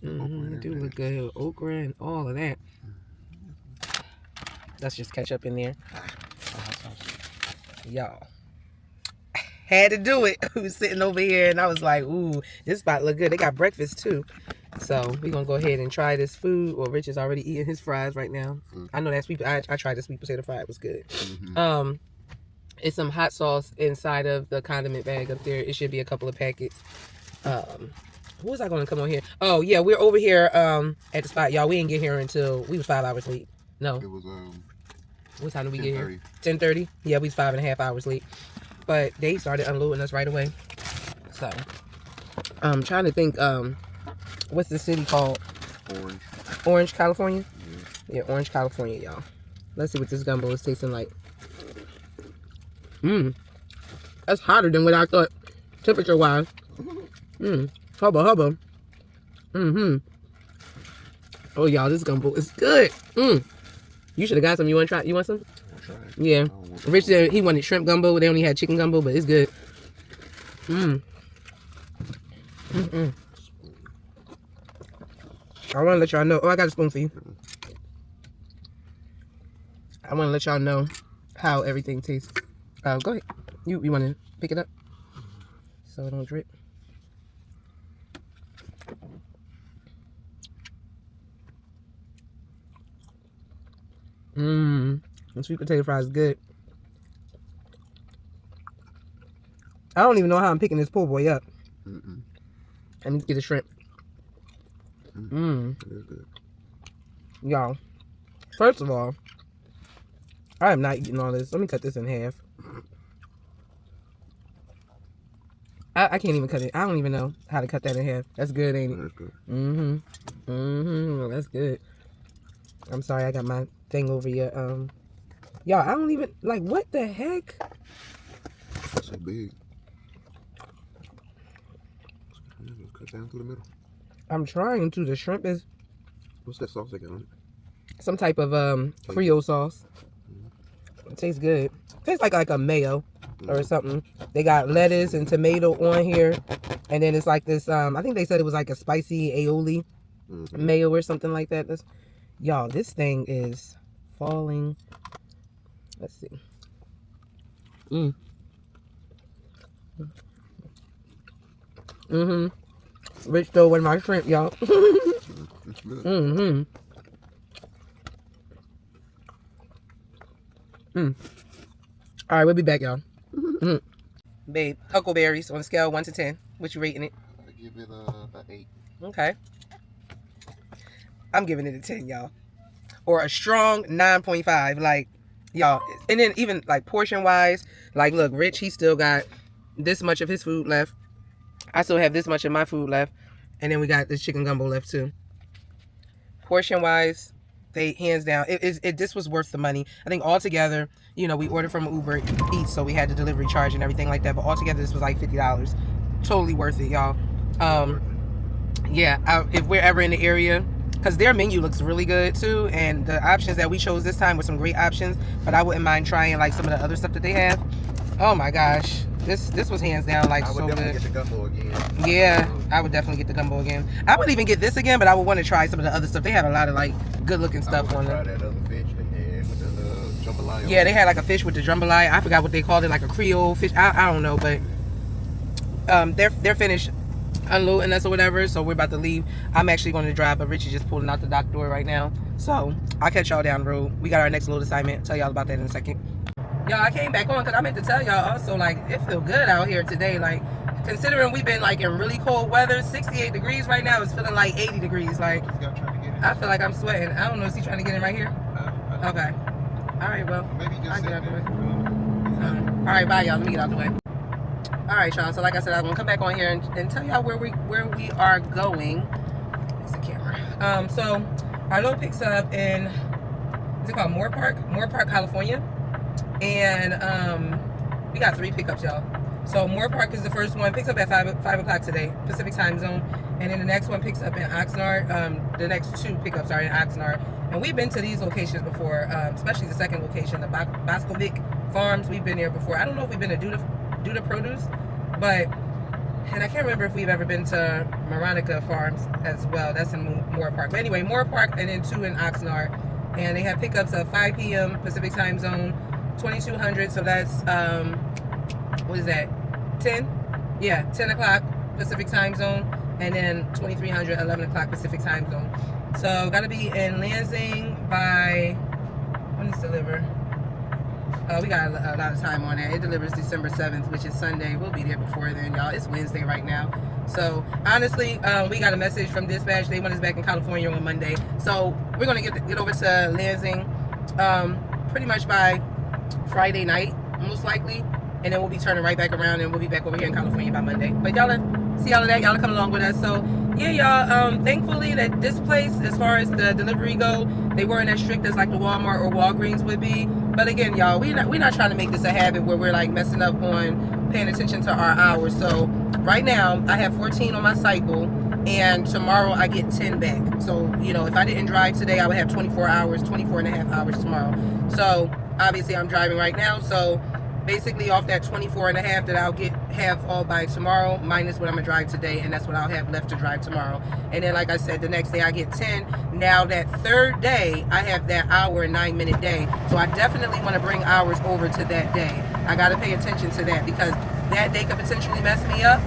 [SPEAKER 2] It do look good. Okra and all of that. Let's just catch up in there. Y'all, had to do it. We was sitting over here and I was like, ooh, this spot look good. They got breakfast too. So we're gonna go ahead and try this food. Well, Rich is already eating his fries right now. I know that I tried the sweet potato fry. It was good. It's some hot sauce inside of the condiment bag up there. It should be a couple of packets. Who was I gonna come on here? Oh yeah, we're over here at the spot. Y'all, we didn't get here until we was 5 hours late. No.
[SPEAKER 3] It was
[SPEAKER 2] What time did we get here? 10:30. Yeah, we was 5.5 hours late. But they started unloading us right away. So I'm trying to think, what's the city called? Orange, California? Yeah, Orange, California, y'all. Let's see what this gumbo is tasting like. That's hotter than what I thought, temperature wise. Hubba hubba. Oh y'all, this gumbo is good. You should have got some. You want to try? You want some?
[SPEAKER 3] I'll try it.
[SPEAKER 2] Yeah. Rich said he wanted shrimp gumbo. They only had chicken gumbo, but it's good. I want to let y'all know. Oh, I got a spoon for you. I want to let y'all know how everything tastes. Go ahead. You want to pick it up so it don't drip? The sweet potato fries is good. I don't even know how I'm picking this po' boy up. I need to get a shrimp.
[SPEAKER 3] It is good.
[SPEAKER 2] Y'all, first of all, I am not eating all this. Let me cut this in half. I can't even cut it. I don't even know how to cut that in half. That's good, ain't it?
[SPEAKER 3] That's good.
[SPEAKER 2] That's good. I'm sorry, I got my thing over here. Y'all, I don't even, like, what the heck?
[SPEAKER 3] That's so big. Cut down through the middle.
[SPEAKER 2] I'm trying to. The shrimp is
[SPEAKER 3] What's that sauce they got on it?
[SPEAKER 2] some type of Creole sauce. It tastes good. Tastes like a mayo or something. They got lettuce and tomato on here, and then it's like this. I think they said it was like a spicy aioli mayo or something like that. Y'all, this thing is falling. Let's see. Rich stole one of my shrimp, y'all.
[SPEAKER 3] It's good.
[SPEAKER 2] All right, we'll be back, y'all. Babe, Huckleberrys on a scale of 1 to 10. What you rating it?
[SPEAKER 3] I give it about 8.
[SPEAKER 2] Okay. I'm giving it a 10, y'all. Or a strong 9.5. Like, y'all. And then even, like, portion-wise, like, look, Rich, he still got this much of his food left. I still have this much of my food left. And then we got this chicken gumbo left, too. Portion-wise, they, hands down, this was worth the money. I think altogether, you know, we ordered from Uber Eats, so we had the delivery charge and everything like that. But altogether, this was like $50. Totally worth it, y'all. Yeah, if we're ever in the area, because their menu looks really good too, and the options that we chose this time were some great options. But I wouldn't mind trying like some of the other stuff that they have. Oh my gosh, this was hands down like so good. I would definitely get the gumbo again. Yeah, I would definitely get the gumbo again. I would even get this again, but I would want to try some of the other stuff. They had a lot of like good looking stuff on them.
[SPEAKER 3] That other fish they had with the jambalaya.
[SPEAKER 2] Yeah, they had like a fish with the jambalaya. I forgot what they called it, like a Creole fish. I don't know, but they're finished unloading us or whatever, so we're about to leave. I'm actually going to drive, but Richie just pulling out the dock door right now. So I'll catch y'all down the road. We got our next load assignment. Tell y'all about that in a second. Y'all, I came back on because I meant to tell y'all also, like, it feel good out here today. Like, considering we've been like in really cold weather, 68 degrees right now, it's feeling like 80 degrees. Like, I feel like I'm sweating. I don't know, is he trying to get in right here? Okay. All right, well,
[SPEAKER 3] Maybe just
[SPEAKER 2] I'll get out the way.
[SPEAKER 3] there.
[SPEAKER 2] All right, bye, y'all. Let me get out the way. All right, y'all. So, like I said, I'm gonna come back on here and tell y'all where we are going. That's the camera. So our load picks up in, what's it called? Moore Park, California, and we got 3 pickups, y'all. So Moore Park is the first one. Picks up at 5 o'clock today, Pacific time zone, and then the next one picks up in Oxnard. The next 2 pickups are in Oxnard. And we've been to these locations before, especially the second location, the Boscovic Farms. We've been there before. I don't know if we've been to Duda Produce, but, and I can't remember if we've ever been to Maronica Farms as well. That's in Moore Park. But anyway, Moore Park and then 2 in Oxnard. And they have pickups at 5 p.m. Pacific time zone, 2200. So that's, what is that? 10? Yeah, 10 o'clock Pacific time zone. And then 2300, 11 o'clock Pacific time zone. So gotta be in Lansing by, when does it deliver? We got a lot of time on that. It delivers December 7th, which is Sunday. We'll be there before then, y'all. It's Wednesday right now. So honestly, we got a message from dispatch. They want us back in California on Monday. So we're gonna get over to Lansing pretty much by Friday night, most likely. And then we'll be turning right back around and we'll be back over here in California by Monday. But y'all see all of that. Y'all come along with us. So yeah, y'all, thankfully that this place, as far as the delivery go, they weren't as strict as like the Walmart or Walgreens would be. But again, y'all, we're not trying to make this a habit where we're like messing up on paying attention to our hours. So right now I have 14 on my cycle, and tomorrow I get 10 back. So, you know, if I didn't drive today, I would have 24 and a half hours tomorrow. So obviously I'm driving right now. So basically off that 24 and a half that I'll have all by tomorrow, minus what I'm gonna drive today, and that's what I'll have left to drive tomorrow. And then like I said, the next day I get 10. Now that third day I have that hour and 9-minute day, so I definitely want to bring hours over to that day. I got to pay attention to that, because that day could potentially mess me up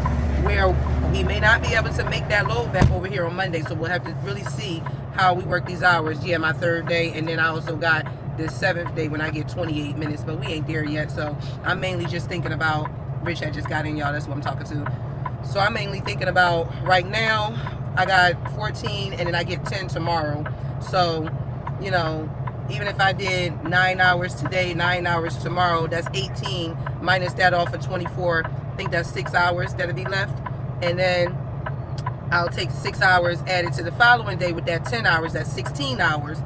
[SPEAKER 2] where we may not be able to make that load back over here on Monday. So we'll have to really see how we work these hours. Yeah, my third day, and then I also got the 7th day when I get 28 minutes, but we ain't there yet. So I'm mainly just thinking about, Rich had just got in, y'all, that's what I'm talking to. So I'm mainly thinking about right now I got 14 and then I get 10 tomorrow. So, you know, even if I did 9 hours today, 9 hours tomorrow, that's 18, minus that off of 24. I think that's 6 hours that'll be left. And then I'll take 6 hours added to the following day with that 10 hours, that's 16 hours.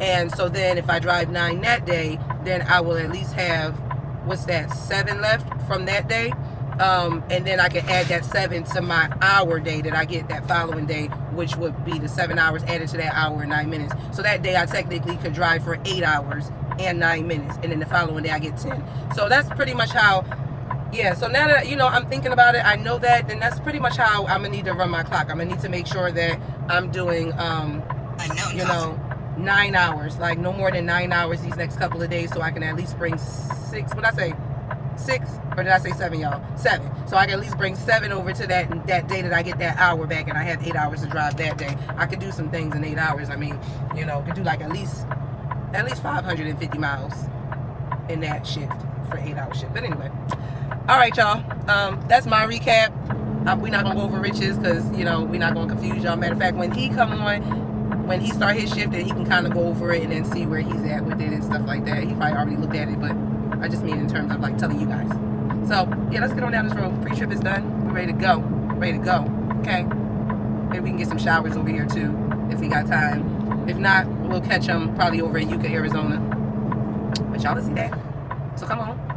[SPEAKER 2] And so then if I drive 9 that day, then I will at least have, what's that, 7 left from that day. And then I can add that 7 to my hour day that I get that following day, which would be the 7 hours added to that hour and 9 minutes. So that day I technically could drive for 8 hours and 9 minutes. And then the following day I get 10. So that's pretty much how, yeah. So now that, you know, I'm thinking about it, I know that, then that's pretty much how I'm going to need to run my clock. I'm going to need to make sure that I'm doing, you know, 9 hours, like no more than 9 hours these next couple of days, so I can at least bring 6, what did I say, 6, or did I say 7, y'all? 7. So I can at least bring 7 over to that day that I get that hour back, and I have 8 hours to drive that day. I could do some things in 8 hours. I mean, you know, could do like at least 550 miles in that shift for 8-hour shift. But anyway, all right, y'all, that's my recap. We're not gonna go over Rich's, because, you know, we're not gonna confuse y'all. Matter of fact, when he come on, when he start his shift, then he can kind of go over it and then see where he's at with it and stuff like that. He probably already looked at it, but I just mean in terms of like telling you guys. So yeah, let's get on down this road. Pre-trip is done. We're ready to go. Ready to go. Okay. Maybe we can get some showers over here too if we got time. If not, we'll catch them probably over in Yucca, Arizona. But y'all will see that. So come on.